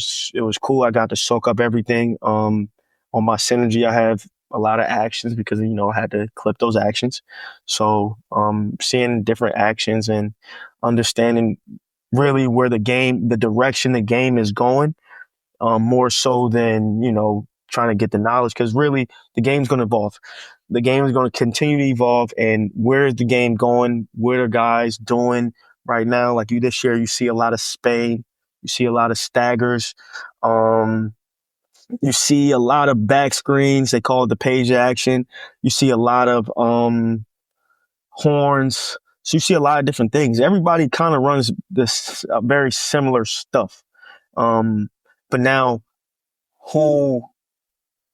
was cool. I got to soak up everything. On my synergy, I have a lot of actions because, I had to clip those actions. So seeing different actions and understanding really where the direction the game is going, more so than, trying to get the knowledge, because really the game's going to evolve. The game is going to continue to evolve, and where's the game going? What are guys doing right now? Like this year, you see a lot of Spain. You see a lot of staggers. You see a lot of back screens. They call it the page action. You see a lot of horns. So you see a lot of different things. Everybody kind of runs this very similar stuff. But now,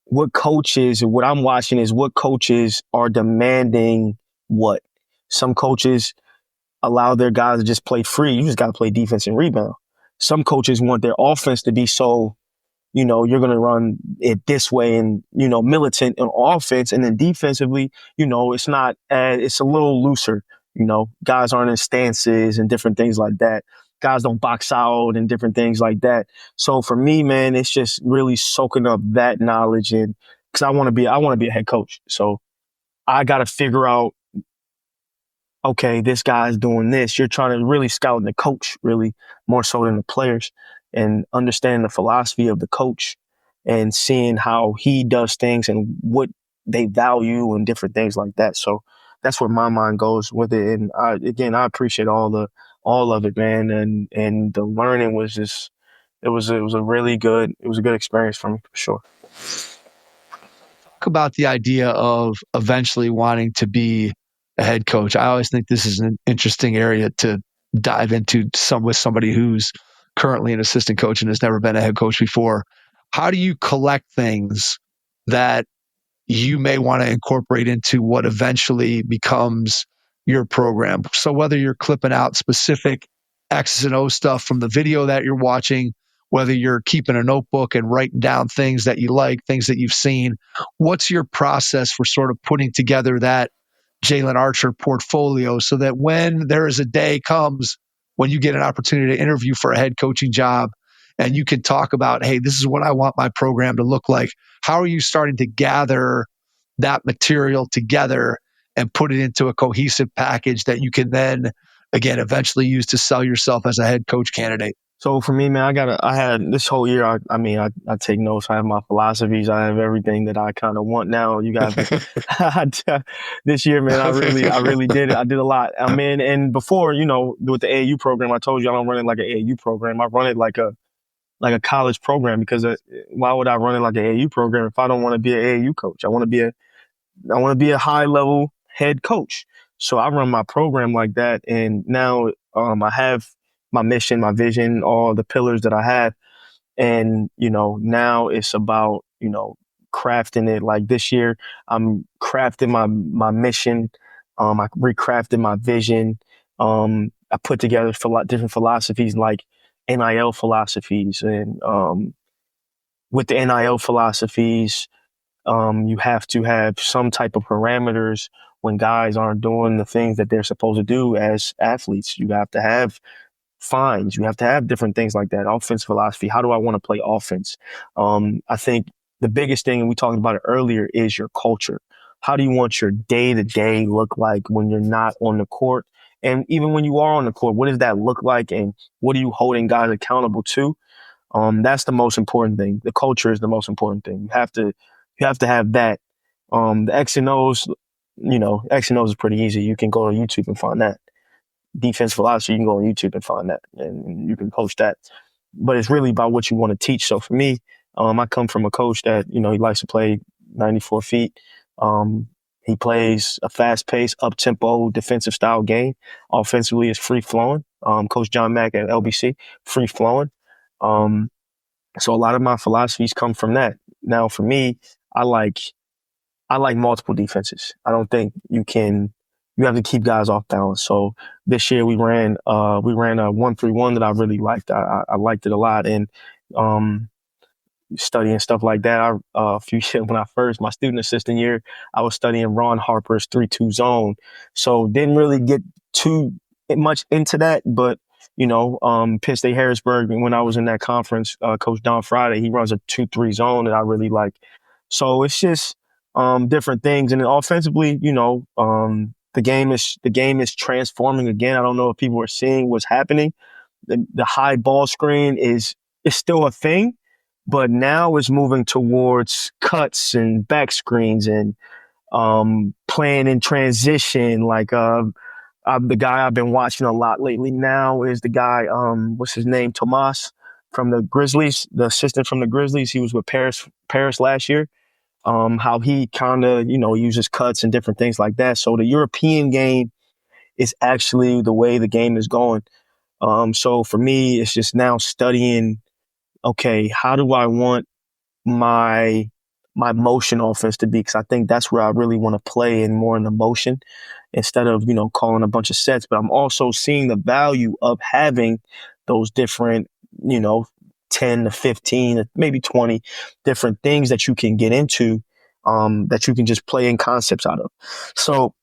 what coaches, what I'm watching is what coaches are demanding what. Some coaches allow their guys to just play free. You just got to play defense and rebound. Some coaches want their offense to be so, you're going to run it this way and, militant on offense. And then defensively, it's not, it's a little looser. Guys aren't in stances and different things like that. Guys don't box out and different things like that. So for me, man, it's just really soaking up that knowledge, and because I want to be a head coach. So I got to figure out, okay, this guy's doing this. You're trying to really scout the coach, really more so than the players, and understanding the philosophy of the coach and seeing how he does things and what they value and different things like that. So that's where my mind goes with it. And I appreciate all of it, man. And the learning was just, it was a good experience for me, for sure. about the idea of eventually wanting to be a head coach. I always think this is an interesting area to dive into with somebody who's currently an assistant coach and has never been a head coach before. How do you collect things that you may want to incorporate into what eventually becomes your program? So whether you're clipping out specific X's and O stuff from the video that you're watching, whether you're keeping a notebook and writing down things that you like, things that you've seen, what's your process for sort of putting together that Jalen Archer portfolio so that when there is a day comes when you get an opportunity to interview for a head coaching job and you can talk about, hey, this is what I want my program to look like. How are you starting to gather that material together and put it into a cohesive package that you can then, again, eventually use to sell yourself as a head coach candidate? So for me, man, I had this whole year, I take notes. I have my philosophies. I have everything that I kind of want now. You guys, this year, man, I really did it. I did a lot. I mean, and before, with the AAU program, I told you I don't run it like an AAU program. I run it like a college program because why would I run it like an AAU program if I don't want to be an AAU coach? I want to be a high level head coach. So I run my program like that. And now I have my mission, my vision, all the pillars that I have. And, now it's about, crafting it. Like this year, I'm crafting my mission. I recrafted my vision. I put together different philosophies like NIL philosophies. And with the NIL philosophies, you have to have some type of parameters when guys aren't doing the things that they're supposed to do as athletes. You have to have fines. You have to have different things like that. Offense philosophy. How do I want to play offense? I think the biggest thing, and we talked about it earlier, is your culture. How do you want your day-to-day look like when you're not on the court? And even when you are on the court, what does that look like? And what are you holding guys accountable to? That's the most important thing. The culture is the most important thing. You have to have that. The X and O's, X and O's is pretty easy. You can go to YouTube and find that. Defense philosophy, you can go on YouTube and find that, and you can coach that. But it's really about what you want to teach. So for me, I come from a coach that, he likes to play 94 feet. He plays a fast-paced, up-tempo, defensive style game. Offensively, it's free-flowing. Coach John Mack at LBC, free-flowing. So a lot of my philosophies come from that. Now, for me, I like multiple defenses. I don't think you have to keep guys off balance. So this year we ran a 1-3-1 that I really liked. I liked it a lot. And studying stuff like that, a few years when my student assistant year, I was studying Ron Harper's 3-2 zone. So didn't really get too much into that, but Penn State Harrisburg, when I was in that conference, Coach Don Friday, he runs a 2-3 zone that I really like. So it's just different things. And then offensively, the game is transforming again. I don't know if people are seeing what's happening. The high ball screen is still a thing, but now it's moving towards cuts and back screens and playing in transition. Like the guy I've been watching a lot lately now is the guy, what's his name? Tomas from the Grizzlies, the assistant from the Grizzlies. He was with Paris last year. How he kind of, uses cuts and different things like that. So the European game is actually the way the game is going. So for me, it's just now studying, okay, how do I want my motion offense to be? Because I think that's where I really want to play in more in the motion instead of, calling a bunch of sets. But I'm also seeing the value of having those different, 10 to 15, maybe 20 different things that you can get into, that you can just play in concepts out of. So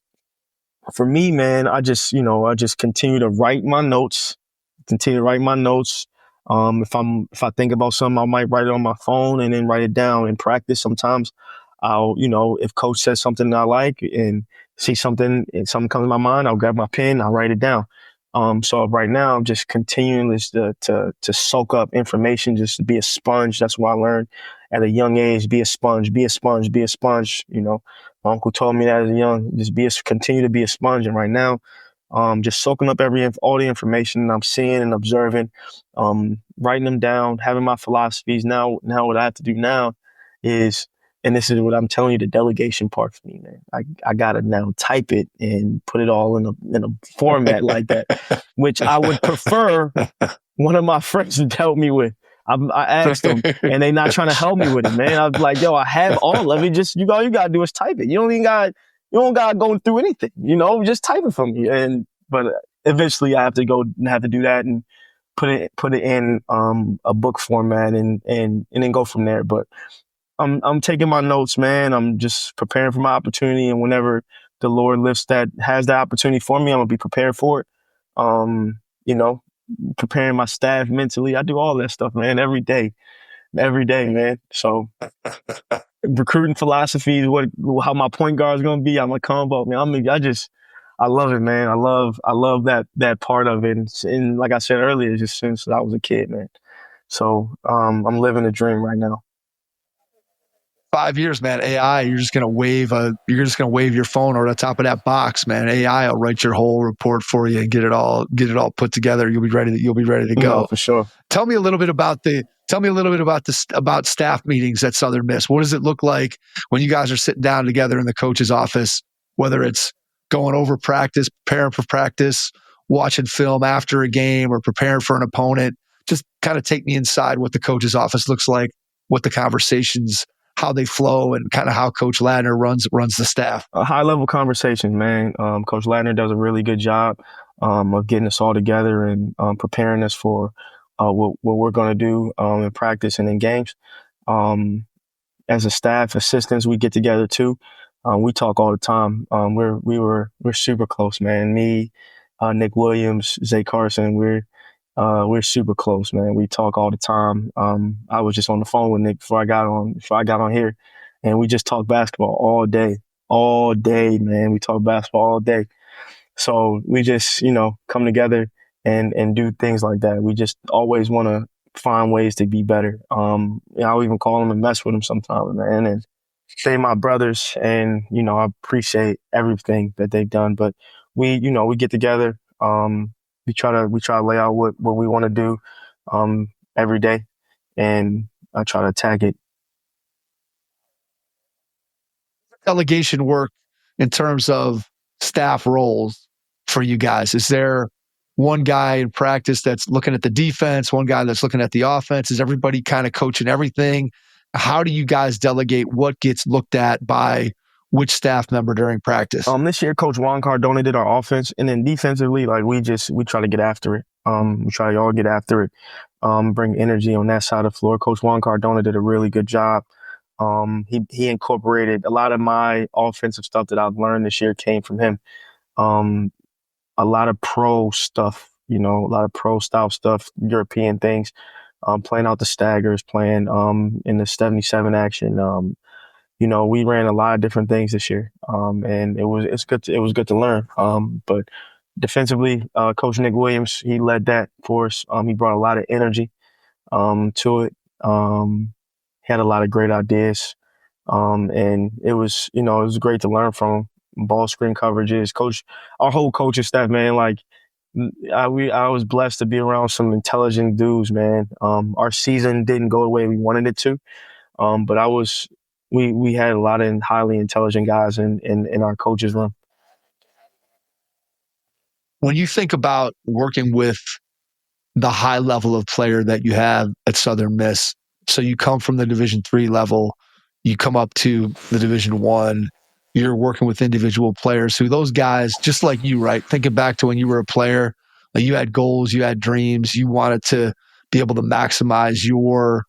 for me, man, I just continue to write my notes. If I think about something, I might write it on my phone and then write it down in practice. Sometimes I'll, if coach says something I like and see something and something comes to my mind, I'll grab my pen, I'll write it down. So right now I'm just continuing to soak up information, just to be a sponge. That's what I learned at a young age. Be a sponge. My uncle told me that as a young, continue to be a sponge. And right now, just soaking up all the information I'm seeing and observing, writing them down, having my philosophies. Now what I have to do now is And this is what I'm telling you, the delegation part for me, man. I gotta now type it and put it all in a format like that, which I would prefer one of my friends to help me with. I asked them, and they not trying to help me with it, man. I was like, yo, I have all of it. Just all you gotta do is type it. You don't gotta go through anything, just type it for me. But eventually I have to do that and put it in a book format and then go from there. But I'm taking my notes, man. I'm just preparing for my opportunity, and whenever the Lord has the opportunity for me, I'm gonna be prepared for it. Preparing my staff mentally. I do all that stuff, man, every day, man. So recruiting philosophy is how my point guard is gonna be. I'm a combo, man. I love it, man. I love that part of it. And like I said earlier, just since I was a kid, man. So I'm living a dream right now. 5 years, man. AI, you're just gonna wave your phone over the top of that box, man. AI will write your whole report for you and get it all put together. You'll be ready to go. No, for sure. Tell me a little bit about about staff meetings at Southern Miss. What does it look like when you guys are sitting down together in the coach's office, whether it's going over practice, preparing for practice, watching film after a game, or preparing for an opponent? Just kind of take me inside what the coach's office looks like, what the conversations, how they flow, and kind of how Coach Ladner runs the staff. High-level conversations, man. Coach Ladner does a really good job of getting us all together and preparing us for what we're going to do in practice and in games. As a staff, assistants, we get together too. We talk all the time. We're super close, man. Me, Nick Williams, Zay Carson, we're super close, man. We talk all the time. I was just on the phone with Nick before I got on here, and we just talk basketball all day, man. We talk basketball all day. So we just, come together and do things like that. We just always want to find ways to be better. I'll even call them and mess with them sometimes, man. And they're my brothers, and, I appreciate everything that they've done. But we get together. We try to lay out what we want to do every day, and I try to attack it. Delegation work in terms of staff roles for you guys. Is there one guy in practice that's looking at the defense, one guy that's looking at the offense? Is everybody kind of coaching everything? How do you guys delegate what gets looked at by which staff member during practice? This year, Coach Juan Cardona did our offense, and then defensively, like we try to get after it. We try to all get after it, bring energy on that side of the floor. Coach Juan Cardona did a really good job. He incorporated a lot of my offensive stuff that I've learned this year came from him. A lot of pro stuff, a lot of pro style stuff, European things, playing out the staggers, playing in the 77 action. We ran a lot of different things this year, and it was good to learn. But defensively, Coach Nick Williams, he led that for us. He brought a lot of energy to it. He had a lot of great ideas, and it was great to learn from him. Ball screen coverages, our whole coaching staff, man. Like I was blessed to be around some intelligent dudes, man. Our season didn't go the way we wanted it to, but we had a lot of highly intelligent guys in our coaches' room. When you think about working with the high level of player that you have at Southern Miss, so you come from the Division III level, you come up to the Division I, you're working with individual players who those guys, just like you, right? Thinking back to when you were a player, like you had goals, you had dreams, you wanted to be able to maximize your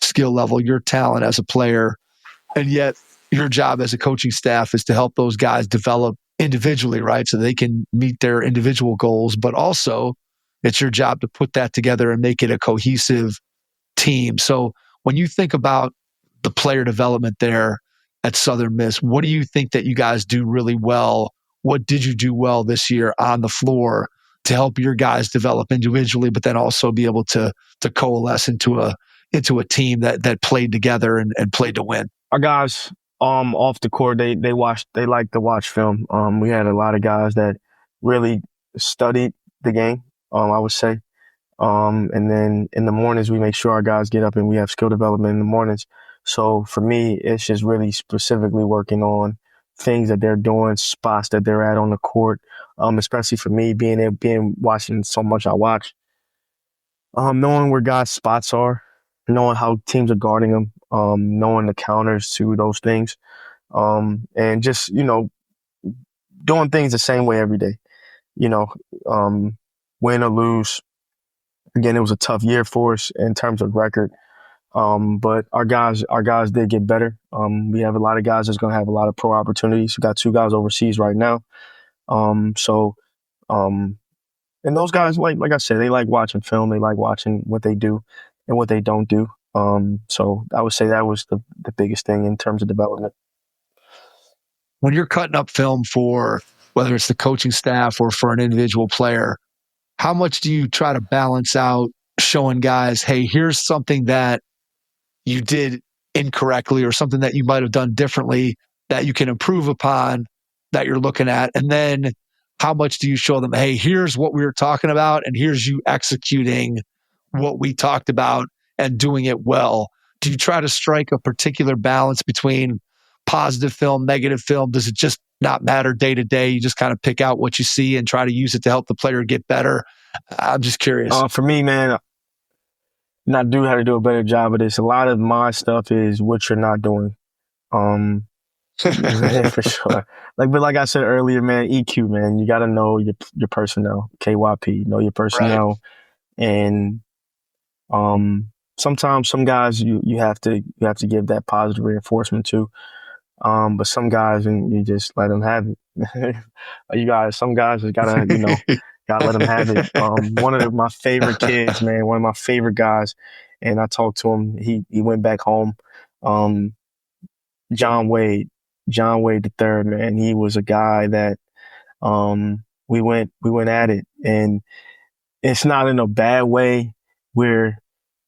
skill level, your talent as a player. And yet your job as a coaching staff is to help those guys develop individually, right? So they can meet their individual goals, but also it's your job to put that together and make it a cohesive team. So when you think about the player development there at Southern Miss, what do you think that you guys do really well? What did you do well this year on the floor to help your guys develop individually, but then also be able to coalesce into a team that played together and played to win? Our guys off the court, they like to watch film. We had a lot of guys that really studied the game, I would say. And then in the mornings, we make sure our guys get up and we have skill development in the mornings. So for me, it's just really specifically working on things that they're doing, spots that they're at on the court. Especially for me, being watching so much I watch, knowing where guys' spots are, knowing how teams are guarding them, knowing the counters to those things, and just, doing things the same way every day, win or lose. Again, it was a tough year for us in terms of record. But our guys did get better. We have a lot of guys that's going to have a lot of pro opportunities. We got 2 guys overseas right now. And those guys, like I said, they like watching film. They like watching what they do and what they don't do. So I would say that was the biggest thing in terms of development. When you're cutting up film for whether it's the coaching staff or for an individual player, how much do you try to balance out showing guys, hey, here's something that you did incorrectly or something that you might have done differently that you can improve upon that you're looking at? And then how much do you show them, hey, here's what we were talking about and here's you executing what we talked about and doing it well? Do you try to strike a particular balance between positive film, negative film? Does it just not matter day to day? You just kind of pick out what you see and try to use it to help the player get better? I'm just curious. For me, man, I do have to do a better job of this. A lot of my stuff is what you're not doing. For sure. But like I said earlier, man, EQ, man, you got to know your personnel. KYP, know your personnel, right. And sometimes some guys you have to give that positive reinforcement to. But some guys, and you just let them have it. Some guys just gotta, gotta let them have it. One of my favorite kids, man, one of my favorite guys, and I talked to him. He went back home. John Wade the third, man. He was a guy that we went at it, and it's not in a bad way where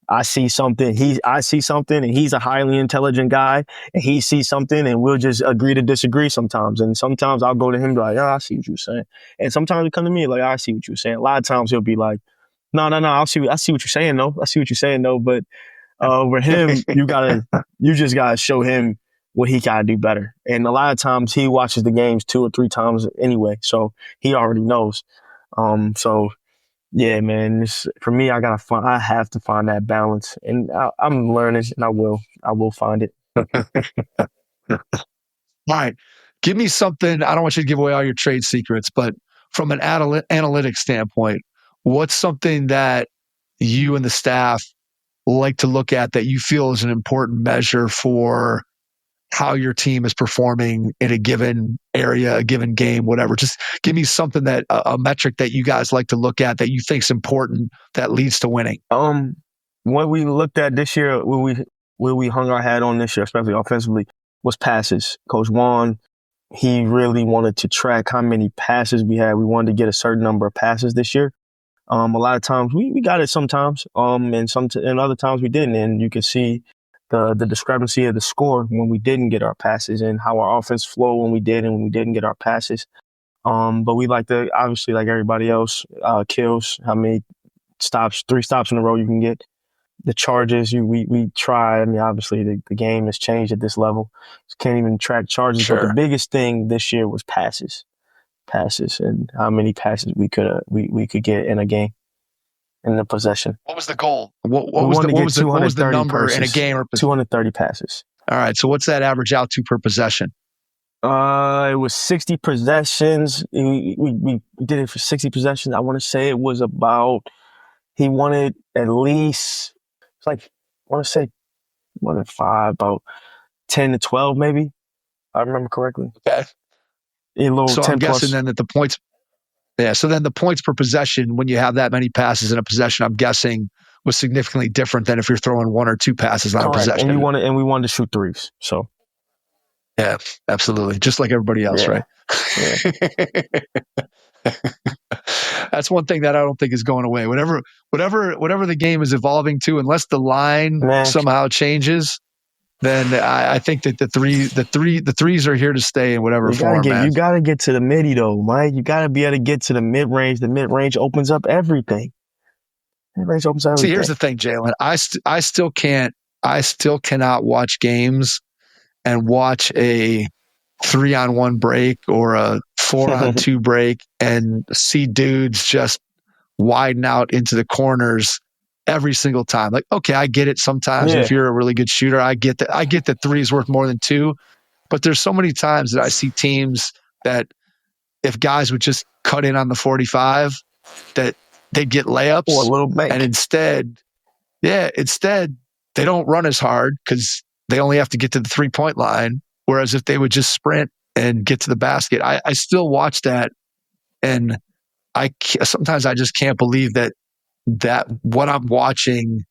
I see something, and he's a highly intelligent guy, and he sees something, and we'll just agree to disagree sometimes. And sometimes I'll go to him and be like, I see what you're saying. And sometimes he'll come to me like, I see what you're saying. A lot of times he'll be like, no, I see what you're saying, though. I see what you're saying, though. But with him, you just gotta show him what he gotta do better. And a lot of times he watches the games 2 or 3 times anyway, so he already knows. Yeah, man. For me, I have to find that balance, and I'm learning, and I will find it. All right, give me something. I don't want you to give away all your trade secrets, but from an analytics standpoint, what's something that you and the staff like to look at that you feel is an important measure for how your team is performing in a given area, a given game, whatever? Just give me something that a metric that you guys like to look at that you think is important that leads to winning. What we looked at this year, where we hung our hat on this year, especially offensively, was passes. Coach Juan, he really wanted to track how many passes we had. We wanted to get a certain number of passes this year. A lot of times we got it sometimes, and other times we didn't. And you can see the discrepancy of the score when we didn't get our passes, and how our offense flowed when we did and when we didn't get our passes. But we like to, obviously, like everybody else, kills, how many stops, 3 stops in a row you can get. The charges, we try. I mean, obviously the game has changed at this level. So can't even track charges. Sure. But the biggest thing this year was passes, and how many passes we could get in a game. In the possession. What was the goal? What was the number in a game? Or 230 passes. All right. So what's that average out to per possession? It was 60 possessions. We did it for 60 possessions. I want to say it was about, he wanted at least, it's like, I want to say more than 5, about 10 to 12 maybe. If I remember correctly. Okay. So I'm guessing then that the points. Yeah, so then the points per possession, when you have that many passes in a possession, I'm guessing was significantly different than if you're throwing 1 or 2 passes on a possession. And we wanted to shoot threes. So yeah, absolutely, just like everybody else, right? Yeah. That's one thing that I don't think is going away. Whatever the game is evolving to, unless the line somehow changes, then I think that the threes are here to stay in whatever form. You got to get to the midi though, Mike. You got to be able to get to the mid range. The mid range opens up everything. See, here's the thing, Jalen. I still can't I still cannot watch games and watch a 3-on-1 break or a 4-on-2 break and see dudes just widen out into the corners every single time. Like, okay, I get it sometimes. If you're a really good shooter, I get that 3 is worth more than 2. But there's so many times that I see teams that if guys would just cut in on the 45, that they'd get layups. Or a little bank. And instead they don't run as hard because they only have to get to the 3-point line. Whereas if they would just sprint and get to the basket, I still watch that. And sometimes I just can't believe that what I'm watching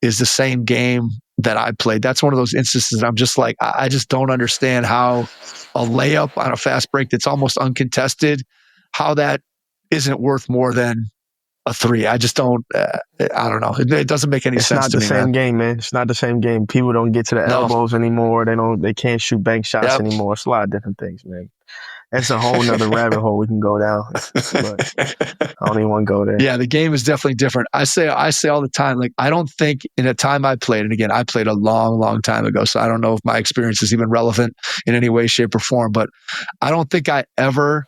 is the same game that I played. That's one of those instances I'm just like, I just don't understand how a layup on a fast break that's almost uncontested, how that isn't worth more than a 3. I just don't, I don't know. It doesn't make any sense to me. It's not the same game, man. It's not the same game. People don't get to the elbows anymore. They can't shoot bank shots anymore. It's a lot of different things, man. That's a whole nother rabbit hole we can go down. But I don't even want to go there. Yeah, the game is definitely different. I say all the time, like, I don't think in a time I played, and again, I played a long, long time ago, so I don't know if my experience is even relevant in any way, shape, or form, but I don't think I ever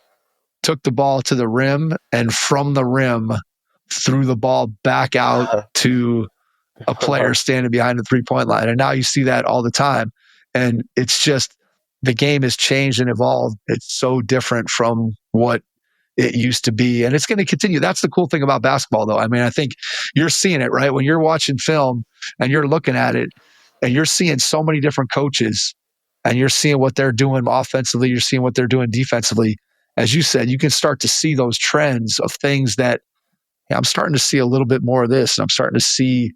took the ball to the rim and from the rim threw the ball back out to a player standing behind the 3-point line. And now you see that all the time. And it's just, the game has changed and evolved. It's so different from what it used to be. And it's going to continue. That's the cool thing about basketball, though. I mean, I think you're seeing it, right? When you're watching film and you're looking at it and you're seeing so many different coaches and you're seeing what they're doing offensively, you're seeing what they're doing defensively. As you said, you can start to see those trends of things that, I'm starting to see a little bit more of this. And I'm starting to see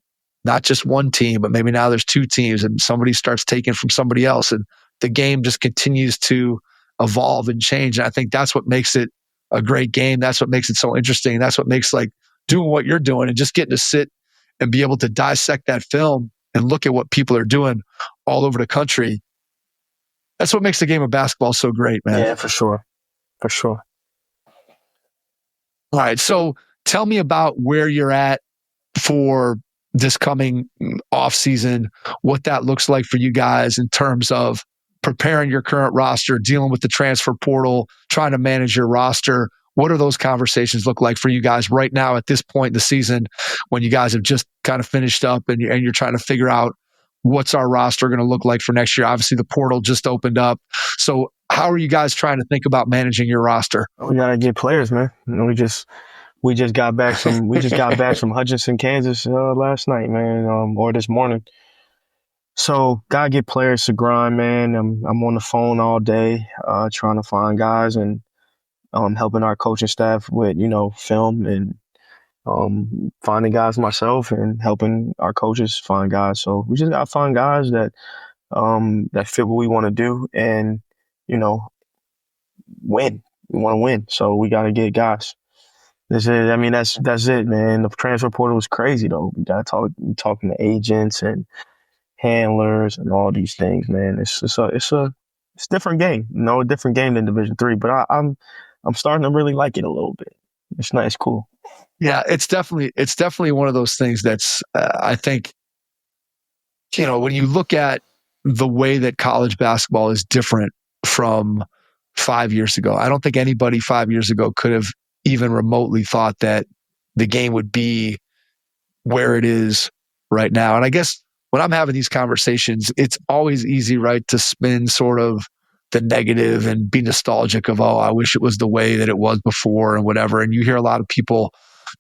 not just one team, but maybe now there's 2 teams and somebody starts taking from somebody else. And the game just continues to evolve and change. And I think that's what makes it a great game. That's what makes it so interesting. That's what makes, like, doing what you're doing and just getting to sit and be able to dissect that film and look at what people are doing all over the country. That's what makes the game of basketball so great, man. Yeah, for sure. For sure. All right. So tell me about where you're at for this coming off season, what that looks like for you guys in terms of preparing your current roster, dealing with the transfer portal, trying to manage your roster. What do those conversations look like for you guys right now at this point in the season when you guys have just kind of finished up and you're trying to figure out what's our roster going to look like for next year? Obviously, the portal just opened up. So how are you guys trying to think about managing your roster? We got to get players, man. We just got back from Hutchinson, Kansas last night, man, or this morning. So gotta get players to grind, man. I'm on the phone all day, trying to find guys and helping our coaching staff with, film and finding guys myself and helping our coaches find guys. So we just gotta find guys that fit what we want to do and, win. We want to win. So we gotta get guys. That's it. I mean, that's it, man. The transfer portal is crazy, though. We got to talking to agents and handlers and all these things, man. It's a different game. A different game than Division III. But I'm starting to really like it a little bit. It's nice, cool. Yeah, it's definitely one of those things that's I think, when you look at the way that college basketball is different from 5 years ago, I don't think anybody 5 years ago could have even remotely thought that the game would be where it is right now. And I guess when I'm having these conversations, it's always easy, right, to spin sort of the negative and be nostalgic of, I wish it was the way that it was before and whatever. And you hear a lot of people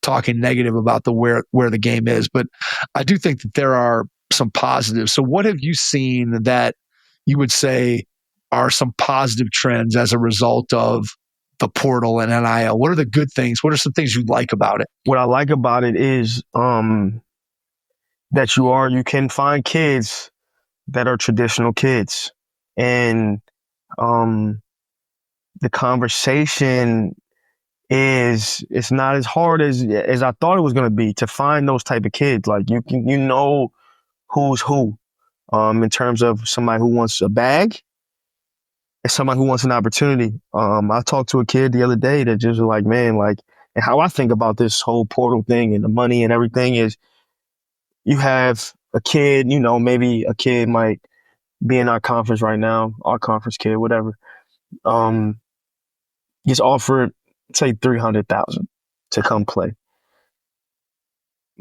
talking negative about where the game is. But I do think that there are some positives. So what have you seen that you would say are some positive trends as a result of the portal and NIL? What are the good things? What are some things you like about it? What I like about it is that you can find kids that are traditional kids. And the conversation it's not as hard as I thought it was going to be to find those type of kids. Like you know who's who in terms of somebody who wants a bag and somebody who wants an opportunity. I talked to a kid the other day that just was like, man, like, and how I think about this whole portal thing and the money and everything is you have a kid, maybe a kid might be in our conference right now, our conference kid, whatever, gets offered, say, 300,000 to come play.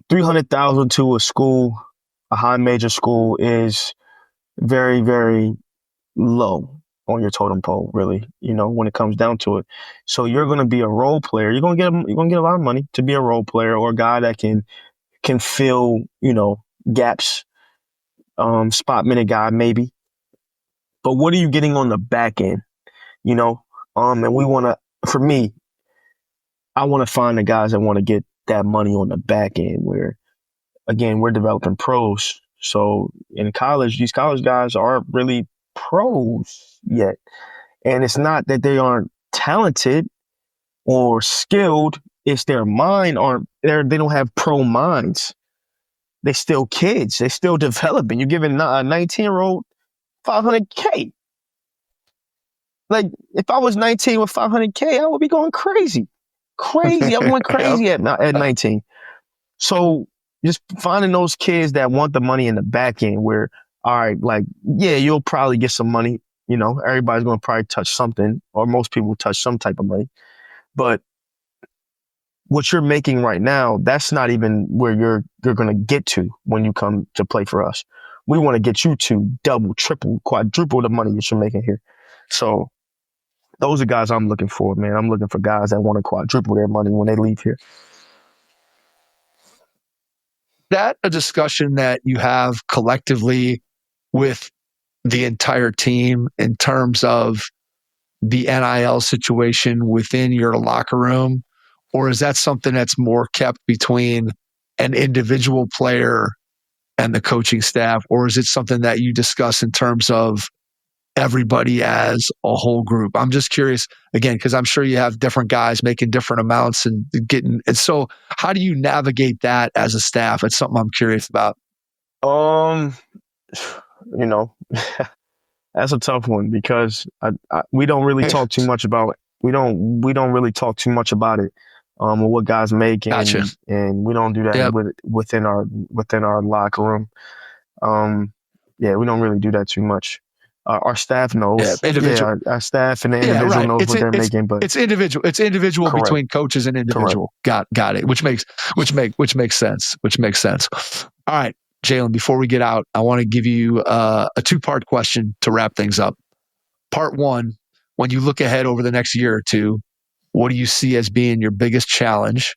300,000 to a school, a high major school, is very, very low on your totem pole, really, when it comes down to it. So you're going to be a role player. You're going to get a lot of money to be a role player, or a guy that can fill, gaps, spot minute guy maybe. But what are you getting on the back end? And we want to, for me, I want to find the guys that want to get that money on the back end, where, again, we're developing pros. So in college, these college guys aren't really pros yet. And it's not that they aren't talented or skilled. It's their mind they don't have pro minds. They still kids. They still developing. You're giving a 19-year-old $500K. Like, if I was 19 with $500K, I would be going crazy. I went crazy at 19. So just finding those kids that want the money in the back end, where, all right, like, yeah, you'll probably get some money. Everybody's going to probably touch something, or most people touch some type of money. But what you're making right now, that's not even where you're going to get to when you come to play for us. We want to get you to double, triple, quadruple the money that you're making here. So those are guys I'm looking for, man. I'm looking for guys that want to quadruple their money when they leave here. That a discussion that you have collectively with the entire team in terms of the NIL situation within your locker room? Or is that something that's more kept between an individual player and the coaching staff? Or is it something that you discuss in terms of everybody as a whole group? I'm just curious, again, because I'm sure you have different guys making different amounts and so how do you navigate that as a staff? It's something I'm curious about. That's a tough one, because we don't really talk too much about it. We don't really talk too much about it, what guys make, and, Gotcha. and we don't do that within our locker room. We don't really do that too much. Our staff knows. Our staff and the individual knows what they're making, but it's individual. It's individual. Correct. Between coaches and individual. Correct. Got it. Which makes sense. All right, Jalen. Before we get out, I want to give you a 2-part question to wrap things up. Part 1: when you look ahead over the next year or two, what do you see as being your biggest challenge?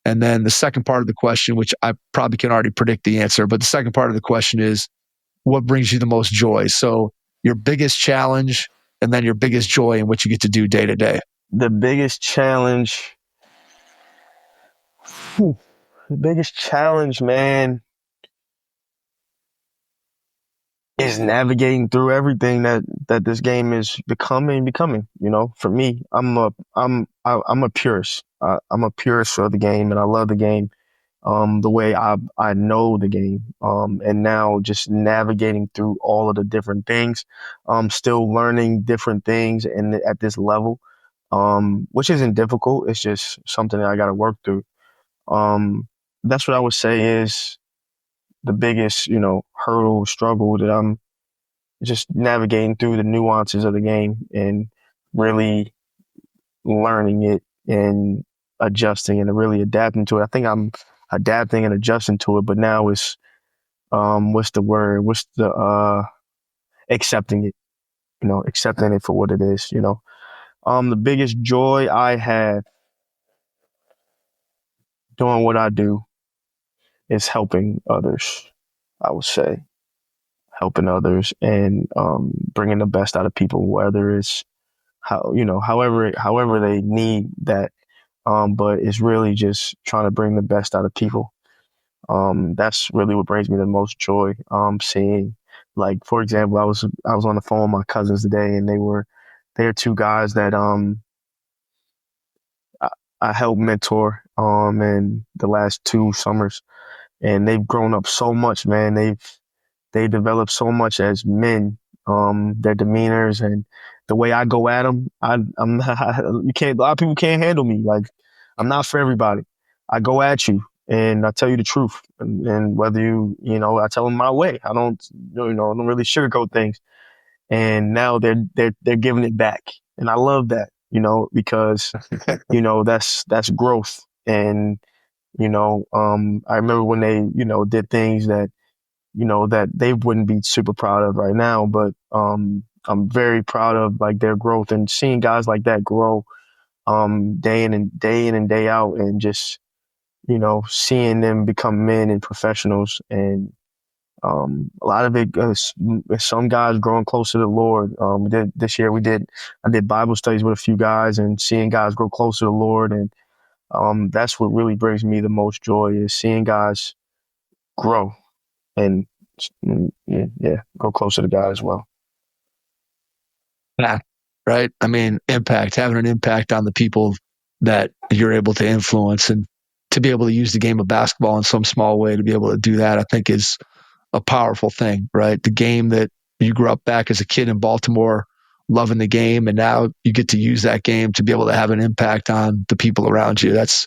And then the second part of the question, which I probably can already predict the answer, but the second part of the question is, what brings you the most joy? So your biggest challenge, and then your biggest joy in what you get to do day to day. The biggest challenge, man, is navigating through everything that this game is becoming. For me, I'm a purist. I'm a purist for the game, and I love the game. The way I know the game, and now just navigating through all of the different things, still learning different things, and at this level, which isn't difficult. It's just something that I got to work through. That's what I would say is the biggest, hurdle, struggle, that I'm just navigating through the nuances of the game and really learning it and adjusting and really adapting to it. I think I'm adapting and adjusting to it, but now it's accepting it, accepting it for what it is. The biggest joy I have doing what I do is helping others. I would say helping others and bringing the best out of people, whether it's however they need that. But it's really just trying to bring the best out of people. That's really what brings me the most joy. Seeing, like, for example, I was on the phone with my cousins today, and they're 2 guys that I helped mentor in the last 2 summers, and they've grown up so much, man. They've developed so much as men. Their demeanors and the way I go at them, I'm not, a lot of people can't handle me. Like, I'm not for everybody. I go at you, and I tell you the truth. And whether I tell them my way. I don't really sugarcoat things. And now they're giving it back, and I love that, because that's growth. And I remember when they did things that that they wouldn't be super proud of right now, but I'm very proud of like their growth and seeing guys like that grow day in and day out, and just seeing them become men and professionals. And a lot of it, some guys growing closer to the Lord. This year I did Bible studies with a few guys, and seeing guys grow closer to the Lord. And that's what really brings me the most joy, is seeing guys grow and go closer to God as well. Yeah, right. I mean, impact, having an impact on the people that you're able to influence, and to be able to use the game of basketball in some small way to be able to do that, I think is a powerful thing, right? The game that you grew up back as a kid in Baltimore, loving the game, and now you get to use that game to be able to have an impact on the people around you. It's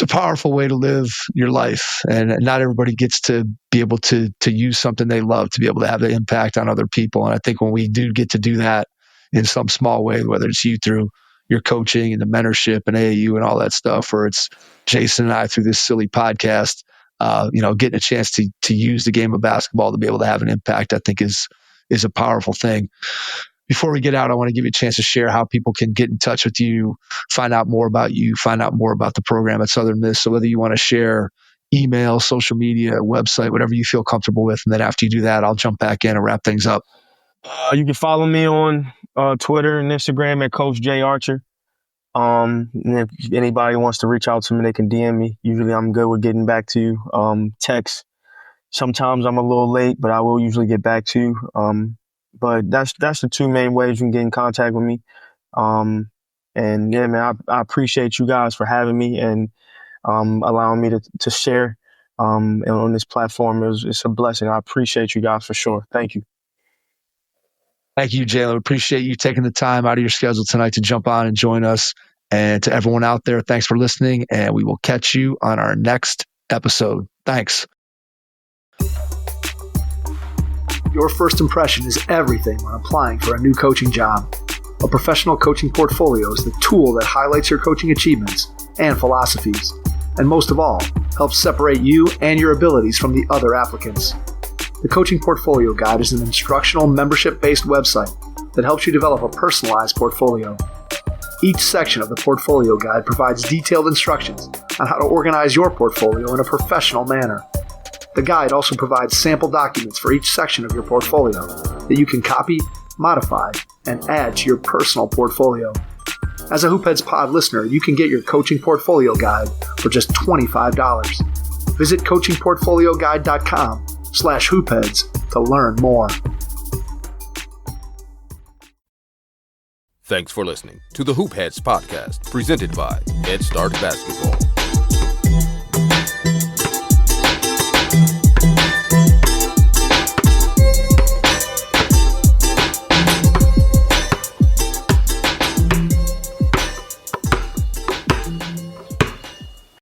a powerful way to live your life, and not everybody gets to be able to use something they love to be able to have the impact on other people. And I think when we do get to do that in some small way, whether it's you through your coaching and the mentorship and AAU and all that stuff, or it's Jason and I through this silly podcast, getting a chance to use the game of basketball to be able to have an impact, I think is a powerful thing. Before we get out, I want to give you a chance to share how people can get in touch with you, find out more about you, find out more about the program at Southern Miss. So whether you want to share email, social media, website, whatever you feel comfortable with. And then after you do that, I'll jump back in and wrap things up. You can follow me on Twitter and Instagram at Coach J Archer. And if anybody wants to reach out to me, they can DM me. Usually I'm good with getting back to you. Text. Sometimes I'm a little late, but I will usually get back to you. But that's the two main ways you can get in contact with me. And yeah, man, I appreciate you guys for having me and allowing me to share on this platform. It's a blessing. I appreciate you guys for sure. Thank you. Thank you, Jalen. Appreciate you taking the time out of your schedule tonight to jump on and join us. And to everyone out there, thanks for listening, and we will catch you on our next episode. Thanks. Your first impression is everything when applying for a new coaching job. A professional coaching portfolio is the tool that highlights your coaching achievements and philosophies, and most of all, helps separate you and your abilities from the other applicants. The Coaching Portfolio Guide is an instructional, membership-based website that helps you develop a personalized portfolio. Each section of the Portfolio Guide provides detailed instructions on how to organize your portfolio in a professional manner. The guide also provides sample documents for each section of your portfolio that you can copy, modify, and add to your personal portfolio. As a Hoopheads Pod listener, you can get your Coaching Portfolio Guide for just $25. Visit coachingportfolioguide.com/hoopheads to learn more. Thanks for listening to the Hoopheads podcast, presented by Head Start Basketball.